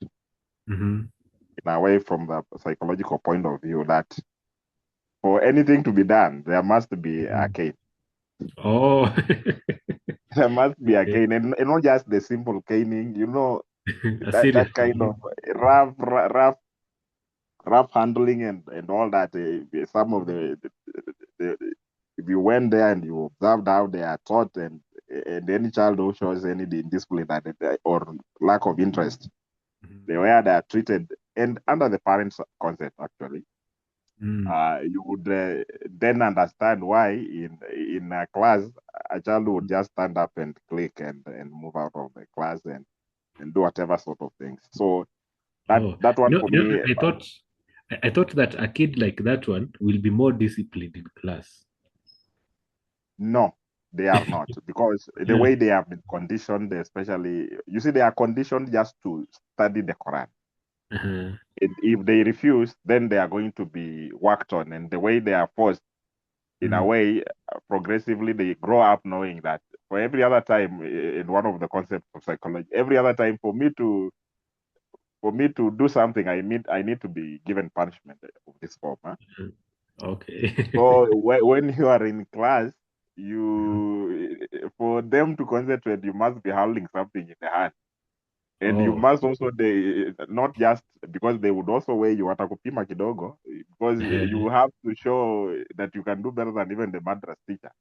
Speaker 11: in a way, from the psychological point of view, that for anything to be done, there must be a cane.
Speaker 5: Oh.
Speaker 11: There must be a cane, and not just the simple caning, that kind of rough handling and all that. Some of if you went there and you observed how they are taught, and any child who shows any indiscipline or lack of interest, the way they are treated, and under the parents' consent, actually, you would then understand why in a class a child would just stand up and click and move out of the class and do whatever sort of things. So that one for me.
Speaker 5: I thought that a kid like that one will be more disciplined in class.
Speaker 11: No, they are not, because the way they have been conditioned, especially, you see, they are conditioned just to study the Quran. if they refuse, then they are going to be worked on. And the way they are forced, in a way, progressively, they grow up knowing that for every other time, in one of the concepts of psychology, every other time for me to do something, I need to be given punishment of this form. Huh?
Speaker 5: Okay.
Speaker 11: So when you are in class, for them to concentrate, you must be holding something in the hand. And you must also, not just because they would also weigh you watakupima kidogo, because you have to show that you can do better than even the madrasa teacher.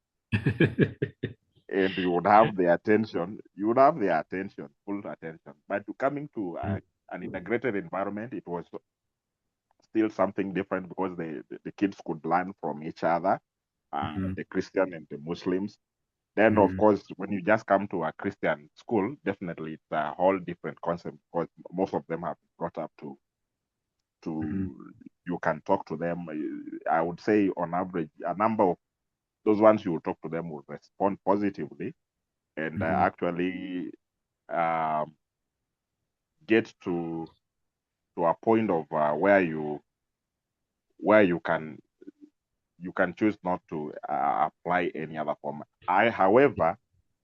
Speaker 11: And you would have their attention. You would have their attention, full attention. But coming to an integrated environment, it was still something different because the kids could learn from each other, the Christian and the Muslims. Then, of course, when you just come to a Christian school, definitely it's a whole different concept because most of them have brought up to you can talk to them. I would say on average, a number of those ones you will talk to them will respond positively and actually get to a point of where you can choose not to apply any other form. However,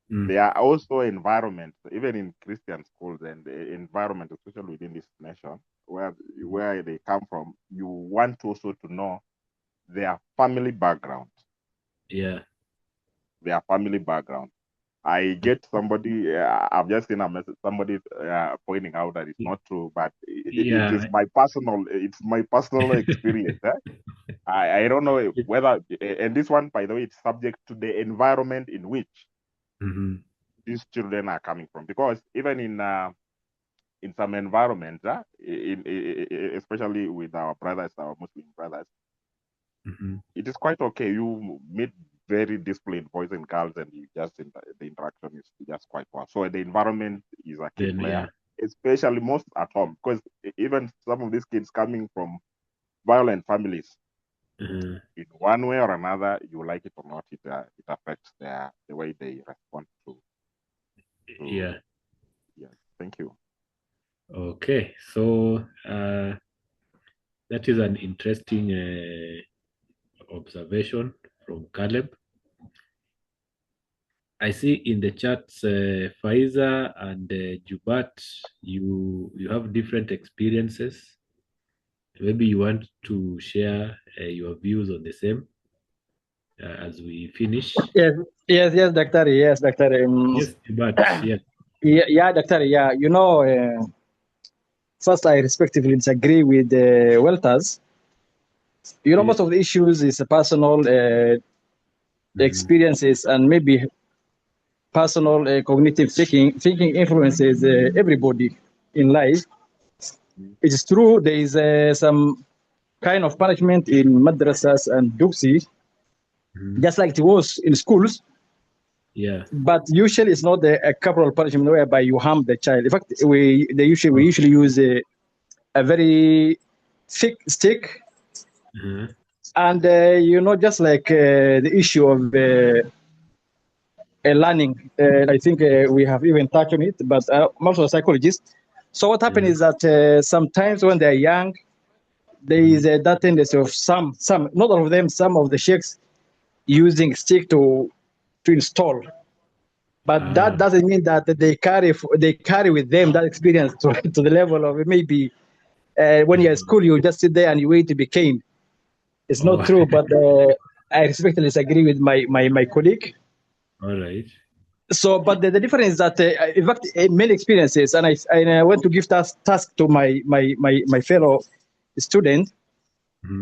Speaker 11: there are also environments, even in Christian schools and environment, especially within this nation, where they come from. You want also to know their family background.
Speaker 5: Yeah.
Speaker 11: Their family background. I get somebody. I've just seen a message. Somebody pointing out that it's not true, but it is my personal. It's my personal experience. I don't know whether, and this one, by the way, it's subject to the environment in which these children are coming from. Because even in some environments, especially with our brothers, our Muslim brothers, it is quite okay. You meet very disciplined boys and girls, and you just the interaction is just quite poor. So the environment is a key player, especially most at home, because even some of these kids coming from violent families, in one way or another, you like it or not, it affects the way they respond to.
Speaker 5: Yeah.
Speaker 11: Thank you.
Speaker 5: Okay, so that is an interesting observation from Caleb. I see in the chats, Faiza and Jubat, you have different experiences. Maybe you want to share your views on the same as we finish.
Speaker 12: Yes, Doctor. Yes, Doctor.
Speaker 5: Yes, Jubat.
Speaker 12: Yeah, Doctor. Yeah, first I respectively disagree with Welters. Most of the issues is personal experiences and maybe personal cognitive thinking influences everybody in life. It is true there is some kind of punishment in madrasas and duksi, just like it was in schools.
Speaker 5: Yeah.
Speaker 12: But usually it's not a corporal punishment whereby you harm the child. In fact, we usually use a very thick stick. And just like the issue of learning, I think we have even touched on it, but I'm also a psychologist. So what happens is that sometimes when they're young, there is that tendency of some, not all of them, some of the sheikhs using stick to install. But that doesn't mean that they carry with them that experience to the level of maybe when you're at school, you just sit there and you wait to be caned. It's not true, but I respectfully disagree with my colleague.
Speaker 5: All right.
Speaker 12: So, but the difference is that, in fact, in many experiences, and I went to give task to my fellow student,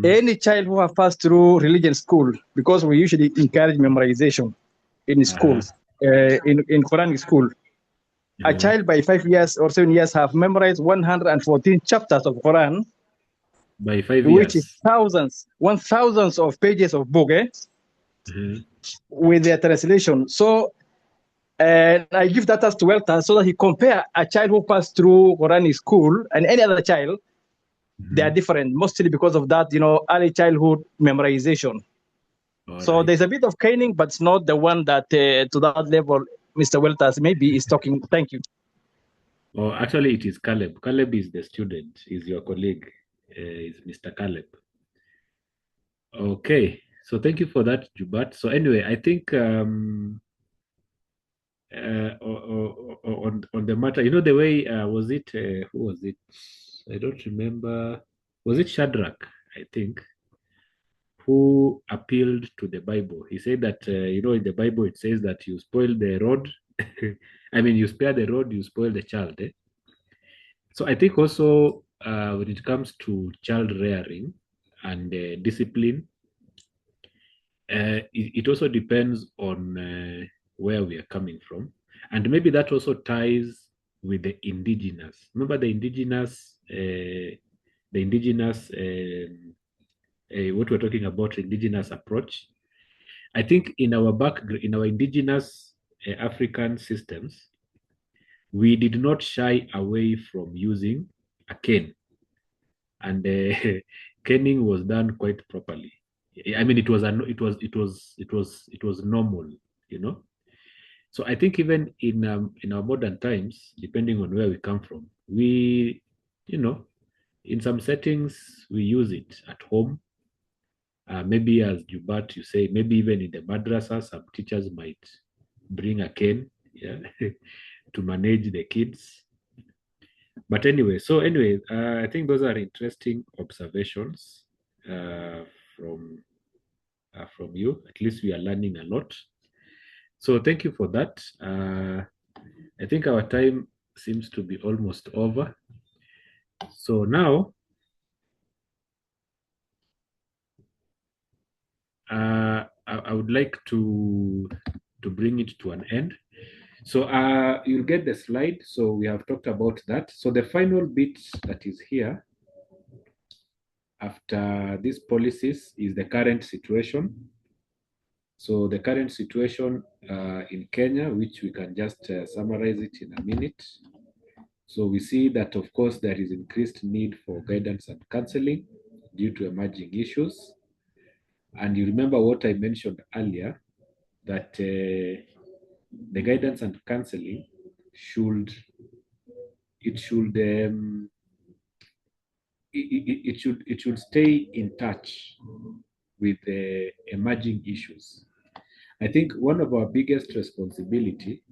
Speaker 12: any child who have passed through religion school, because we usually encourage memorization in schools, in Quranic school. A child by 5 years or 7 years have memorized 114 chapters of Quran.
Speaker 5: By 5
Speaker 12: which
Speaker 5: years.
Speaker 12: is thousands of pages of book, with their translation. So, I give that as to Welton so that he compare a child who passed through Quranic school and any other child. They are different, mostly because of that, early childhood memorization. So there's a bit of caning, but it's not the one that to that level Mr. Welters maybe is talking. Thank you.
Speaker 5: Oh, actually, it is Caleb. Caleb is the student, is your colleague. is Mr. Caleb. Okay, so thank you for that, Jubat. So anyway, I think on the matter, you know, the way was it? Who was it? I don't remember. Was it Shadrach? I think, who appealed to the Bible. He said that you know, in the Bible it says that you spoil the rod. I mean, you spare the rod, you spoil the child. Eh? So I think also when it comes to child rearing and discipline, it also depends on where we are coming from, and maybe that also ties with the indigenous. Remember the indigenous, what we're talking about, indigenous approach. I think in our indigenous African systems, we did not shy away from using a cane, and caning was done quite properly. I mean, it was normal, you know. So I think even in our modern times, depending on where we come from, we, you know, in some settings we use it at home. Maybe as Jubat, you say, maybe even in the madrasa, some teachers might bring a cane, yeah, to manage the kids. But anyway, I think those are interesting observations from you. At least we are learning a lot. So thank you for that. I think our time seems to be almost over. So now, I would like to bring it to an end. So you'll get the slide. So we have talked about that. So the final bit that is here after these policies is the current situation. So the current situation in Kenya, which we can just summarize it in a minute. So we see that, of course, there is increased need for guidance and counseling due to emerging issues. And you remember what I mentioned earlier, that the guidance and counseling should stay in touch with the emerging issues. I think one of our biggest responsibility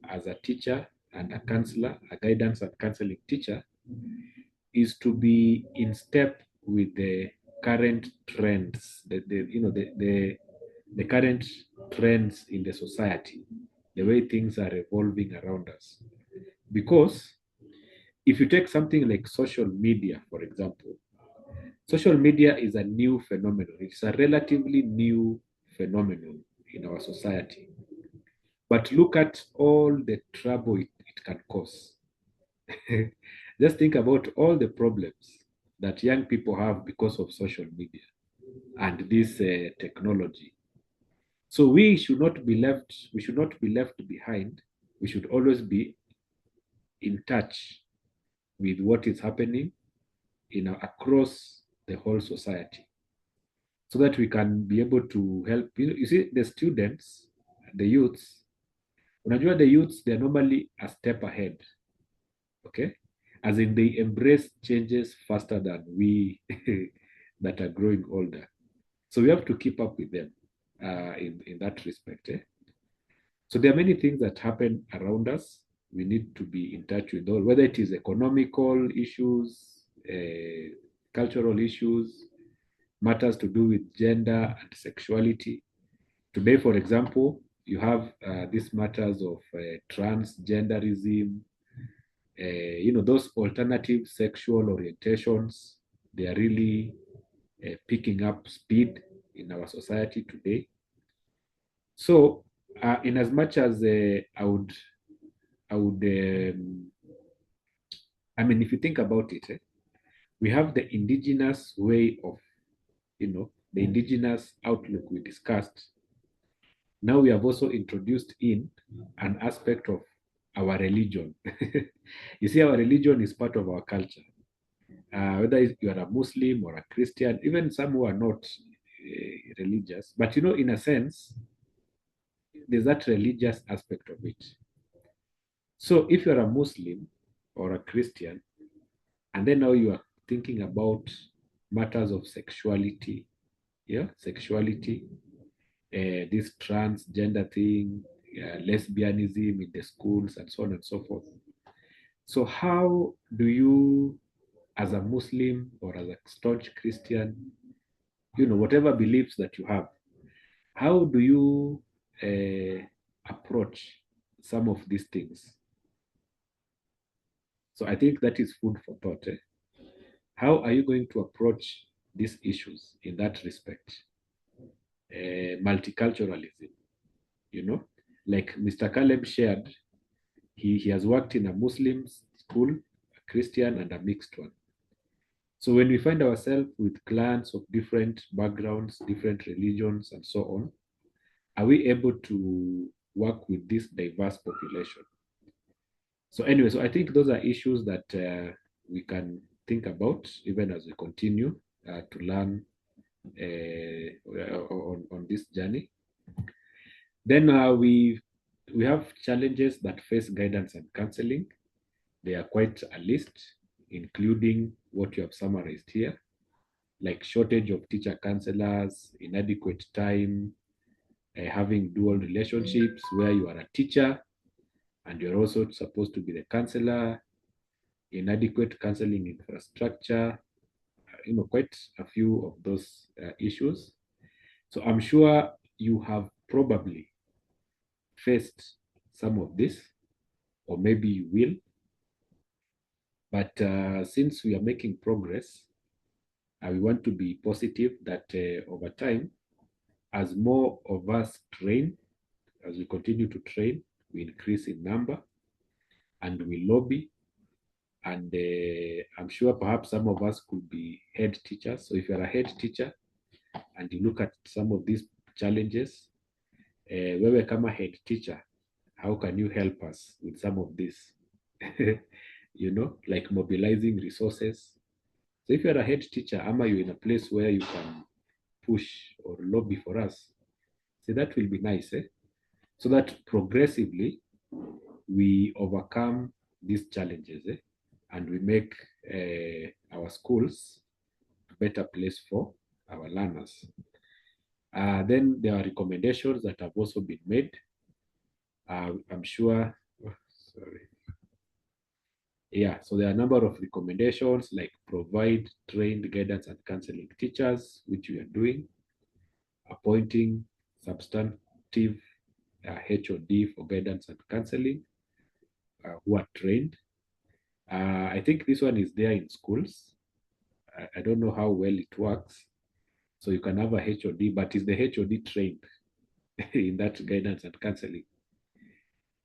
Speaker 5: as a teacher and a counselor, a guidance and counseling teacher, is to be in step with the current trends, the current trends in the society, the way things are evolving around us. Because if you take something like social media, for example, social media is a new phenomenon. It's a relatively new phenomenon in our society. But look at all the trouble it can cause. Just think about all the problems that young people have because of social media and this technology. So we should not be left behind. We should always be in touch with what is happening across the whole society, so that we can be able to help. You see, the students, the youths, unajua the youths, they're normally a step ahead, okay? As in they embrace changes faster than we that are growing older. So we have to keep up with them in that respect. So there are many things that happen around us. We need to be in touch with all, whether it is economical issues, cultural issues, matters to do with gender and sexuality. Today, for example, you have these matters of transgenderism, those alternative sexual orientations. They are really picking up speed in our society today. So, in as much as I mean, if you think about it, we have the indigenous way of, the indigenous outlook we discussed. Now we have also introduced in an aspect of our religion. You see, our religion is part of our culture. Whether you are a Muslim or a Christian, even some who are not religious, but in a sense, there's that religious aspect of it. So if you're a Muslim or a Christian, and then now you are thinking about matters of sexuality, sexuality, this transgender thing, lesbianism in the schools, and so on and so forth. So how do you, as a Muslim or as a staunch Christian, whatever beliefs that you have, how do you approach some of these things? So I think that is food for thought. How are you going to approach these issues in that respect? Multiculturalism, like Mr. Caleb shared, he has worked in a Muslim school, a Christian, and a mixed one. So when we find ourselves with clans of different backgrounds, different religions, and so on, are we able to work with this diverse population? So anyway, so I think those are issues that we can think about even as we continue to learn on this journey. Then we have challenges that face guidance and counseling. They are quite a list, including what you have summarized here, like shortage of teacher counselors, inadequate time, having dual relationships where you are a teacher and you're also supposed to be the counselor, inadequate counseling infrastructure, quite a few of those issues. So I'm sure you have probably faced some of this, or maybe you will. But since we are making progress, we want to be positive that over time, as more of us train, as we continue to train, we increase in number and we lobby. And I'm sure perhaps some of us could be head teachers. So if you're a head teacher and you look at some of these challenges, wewe kama head teacher, how can you help us with some of this? Like mobilizing resources. So if you're a head teacher, ama you're in a place where you can push or lobby for us, so that will be nice, so that progressively we overcome these challenges, and we make our schools a better place for our learners. Then there are recommendations that have also been made. I'm sure, so there are a number of recommendations like provide trained guidance and counseling teachers, which we are doing, appointing substantive HOD for guidance and counseling who are trained. I think this one is there in schools. I don't know how well it works. So you can have a HOD, but is the HOD trained in that guidance and counseling?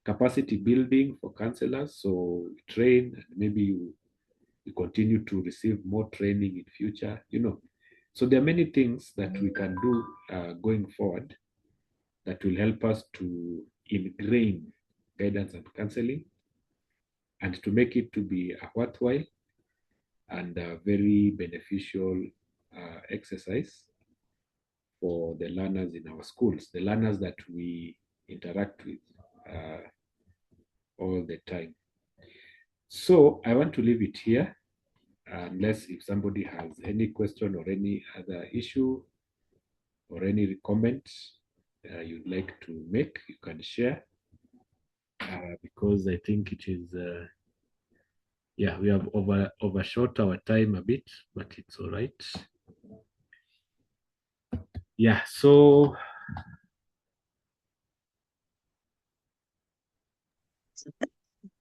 Speaker 5: Capacity building for counselors, so train, and maybe you continue to receive more training in future, So there are many things that we can do going forward that will help us to ingrain guidance and counseling and to make it to be a worthwhile and a very beneficial exercise for the learners in our schools, the learners that we interact with all the time. So I want to leave it here, unless if somebody has any question or any other issue or any comment you'd like to make, you can share, because I think it is, we have overshot our time a bit, but it's all right. So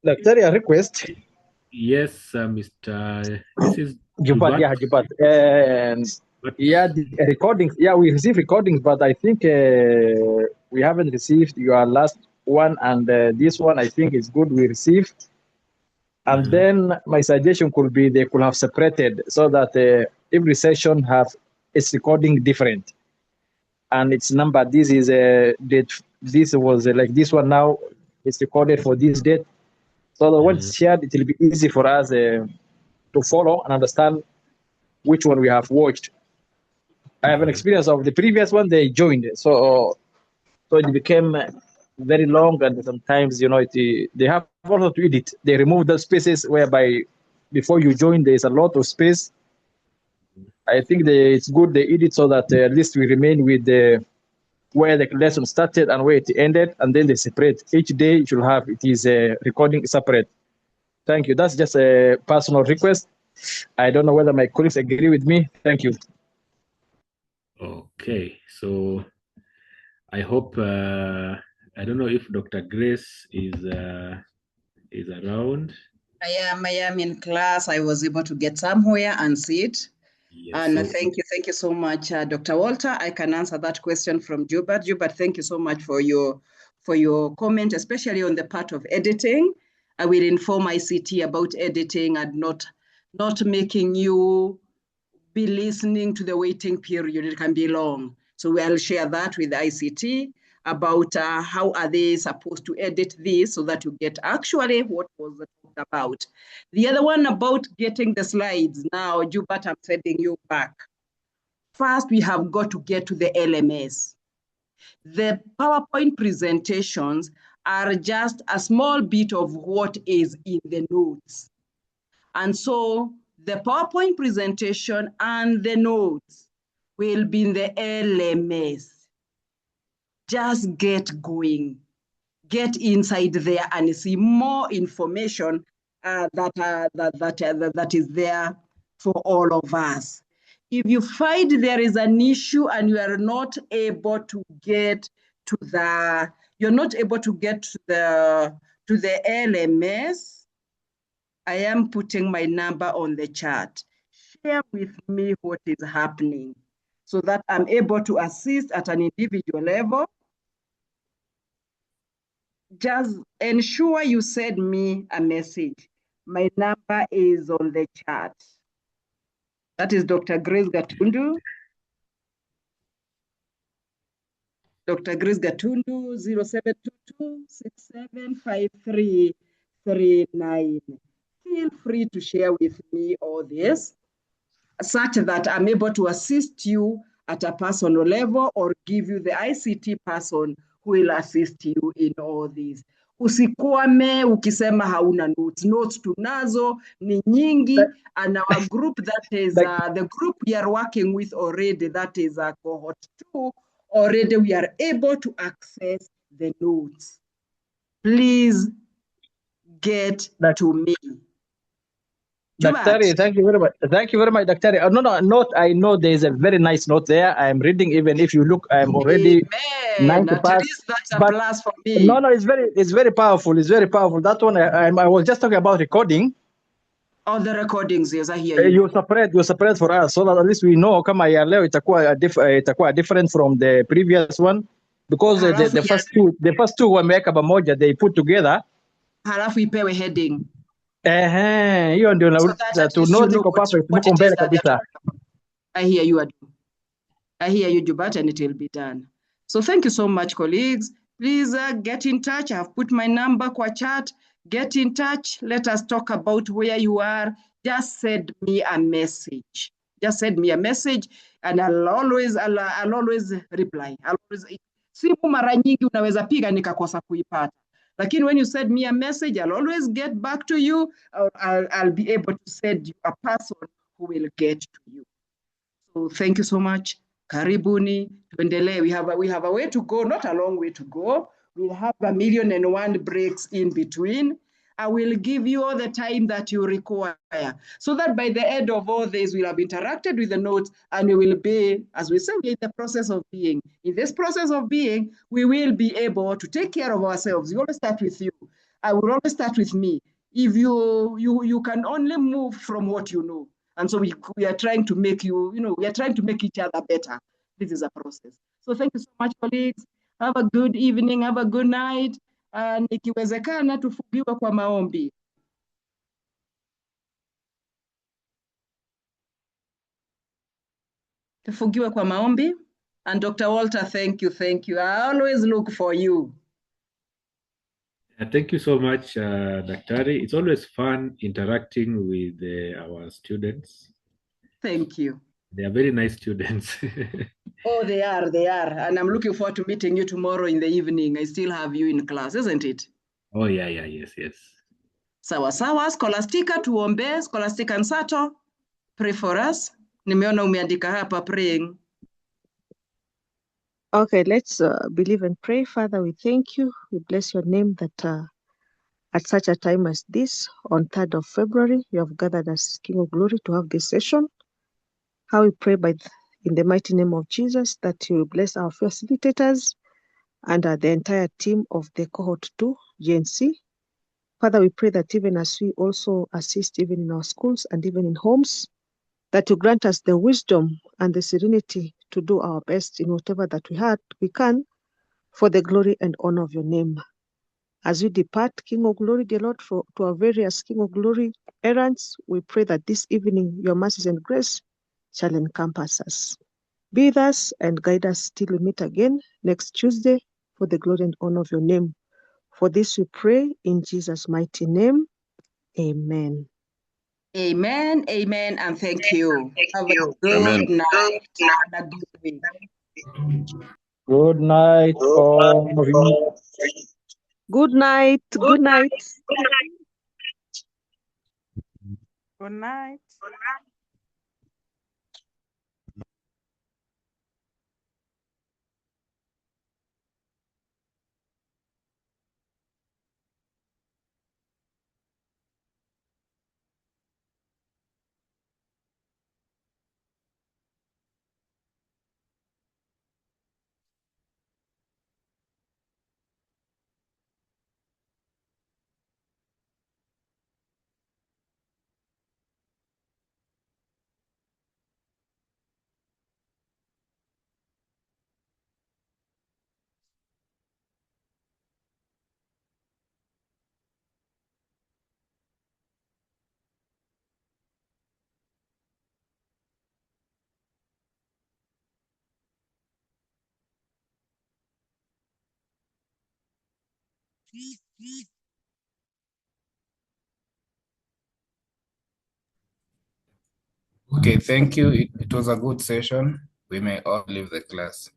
Speaker 12: Doctor, a request.
Speaker 5: Yes, Mr. This is
Speaker 12: Jubat. Yeah, Jubat. The recordings. Yeah, we received recordings, but I think we haven't received your last one, and this one I think is good. We received, and then my suggestion could be they could have separated so that every session have its recording different, and its number. This is a date. This was like this one now. It's recorded for this date. So that when it's shared, it will be easy for us to follow and understand which one we have watched. I have an experience of the previous one, they joined. So it became very long, and sometimes, they have also to edit. They remove the spaces whereby before you join, there's a lot of space. I think it's good they edit so that at least we remain with where the lesson started and where it ended, and then they separate. Each day you should have it is recording separate. Thank you. That's just a personal request. I don't know whether my colleagues agree with me. Thank you.
Speaker 5: Okay, so I hope I don't know if Dr. Grace is around.
Speaker 4: I am in class. I was able to get somewhere and sit.
Speaker 5: Yes,
Speaker 4: and
Speaker 5: so-
Speaker 4: thank you so much, Dr. Walter. I can answer that question from Jubert. Jubert, thank you so much for your comment, especially on the part of editing. I will inform ICT about editing and not making you be listening to the waiting period. It can be long. So I'll share that with ICT about how are they supposed to edit this so that you get actually what was talked about. The other one about getting the slides. Now, Jubert, I'm sending you back. First, we have got to get to the LMS. The PowerPoint presentations are just a small bit of what is in the notes. And so the PowerPoint presentation and the notes will be in the LMS. Just get going. Get inside there and see more information that is there for all of us. If you find there is an issue and you are not able to get to the LMS, I am putting my number on the chat. Share with me what is happening so that I'm able to assist at an individual level. Just ensure you send me a message. My number is on the chat. That is Dr. Grace Gatundu. Dr. Grace Gatundu, 0722-675339. Feel free to share with me all this, such that I'm able to assist you at a personal level or give you the ICT person who will assist you in all this. Usikwame ukisema hauna notes. Notes tunazo ni nyingi, and our group that is the group we are working with already, that is cohort 2, already we are able to access the notes. Please get to me.
Speaker 12: Daktari, thank you very much. Thank you very much, Daktari. Note, I know there's a very nice note there. I'm reading, even if you look, I'm already 90
Speaker 4: At least that's a plus for me.
Speaker 12: No, it's very powerful. It's very powerful. That one, I was just talking about recording.
Speaker 4: Oh, the recordings, yes, I hear you.
Speaker 12: You separate for us, so that at least we know kama ya leo itakuwa different from the previous one, because the first two wameweka pamoja, they put together.
Speaker 4: Halafu ipewe heading.
Speaker 12: Hiyo ndio nauliza tu, note iko perfect, mko mbele kabisa.
Speaker 4: I hear you, Adu. I hear you, Jubat, and it will be done. So thank you so much, colleagues. Please get in touch. I have put my number kwa chat. Get in touch. Let us talk about where you are. Just send me a message. Just send me a message, and I'll always reply. Simu mara nyingi unaweza piga nikakosa kuipata. Lakini when you send me a message, I'll always get back to you. I'll be able to send you a person who will get to you. So thank you so much. Karibuni, tuendelee. We have a way to go, not a long way to go. We'll have 1,000,001 breaks in between. I will give you all the time that you require, so that by the end of all this, we'll have interacted with the notes, and we will be, as we say, in the process of being. In this process of being, we will be able to take care of ourselves. We always start with you. I will always start with me. If you can only move from what you know. And so we are trying to make we are trying to make each other better. This is a process. So thank you so much, colleagues. Have a good evening, have a good night. And ikiwezekana tufungiwe kwa maombi. Tufungiwe kwa maombi. And Dr. Walter, thank you. I always look for you.
Speaker 5: Thank you so much, Daktari. It's always fun interacting with our students.
Speaker 4: Thank you.
Speaker 5: They are very nice students.
Speaker 4: Oh, they are. And I'm looking forward to meeting you tomorrow in the evening. I still have you in class, isn't it?
Speaker 5: Oh, yeah, yes.
Speaker 4: Sawa. Scholastica, tuombe. Scholastica and Sato, pray for us. Nimeona umeandika hapa praying.
Speaker 10: Okay, let's believe and pray. Father, we thank you. We bless your name that at such a time as this, on 3rd of February, you have gathered us, King of Glory, to have this session. How we pray in the mighty name of Jesus that you bless our facilitators and the entire team of the cohort 2, GNC. Father, we pray that even as we also assist even in our schools and even in homes, that you grant us the wisdom and the serenity to do our best in whatever that we can for the glory and honor of your name. As we depart, King of Glory, dear Lord, to our various King of Glory errands, we pray that this evening your mercies and grace shall encompass us. Be with us and guide us till we meet again next Tuesday for the glory and honor of your name. For this we pray in Jesus' mighty name. Amen.
Speaker 4: Amen, amen, and thank you. Have a good
Speaker 3: Amen.
Speaker 4: night and a good week.
Speaker 12: Good night, all of you.
Speaker 10: Good night. Good night.
Speaker 6: Good night.
Speaker 9: Okay, thank you. It was a good session. We may all leave the class.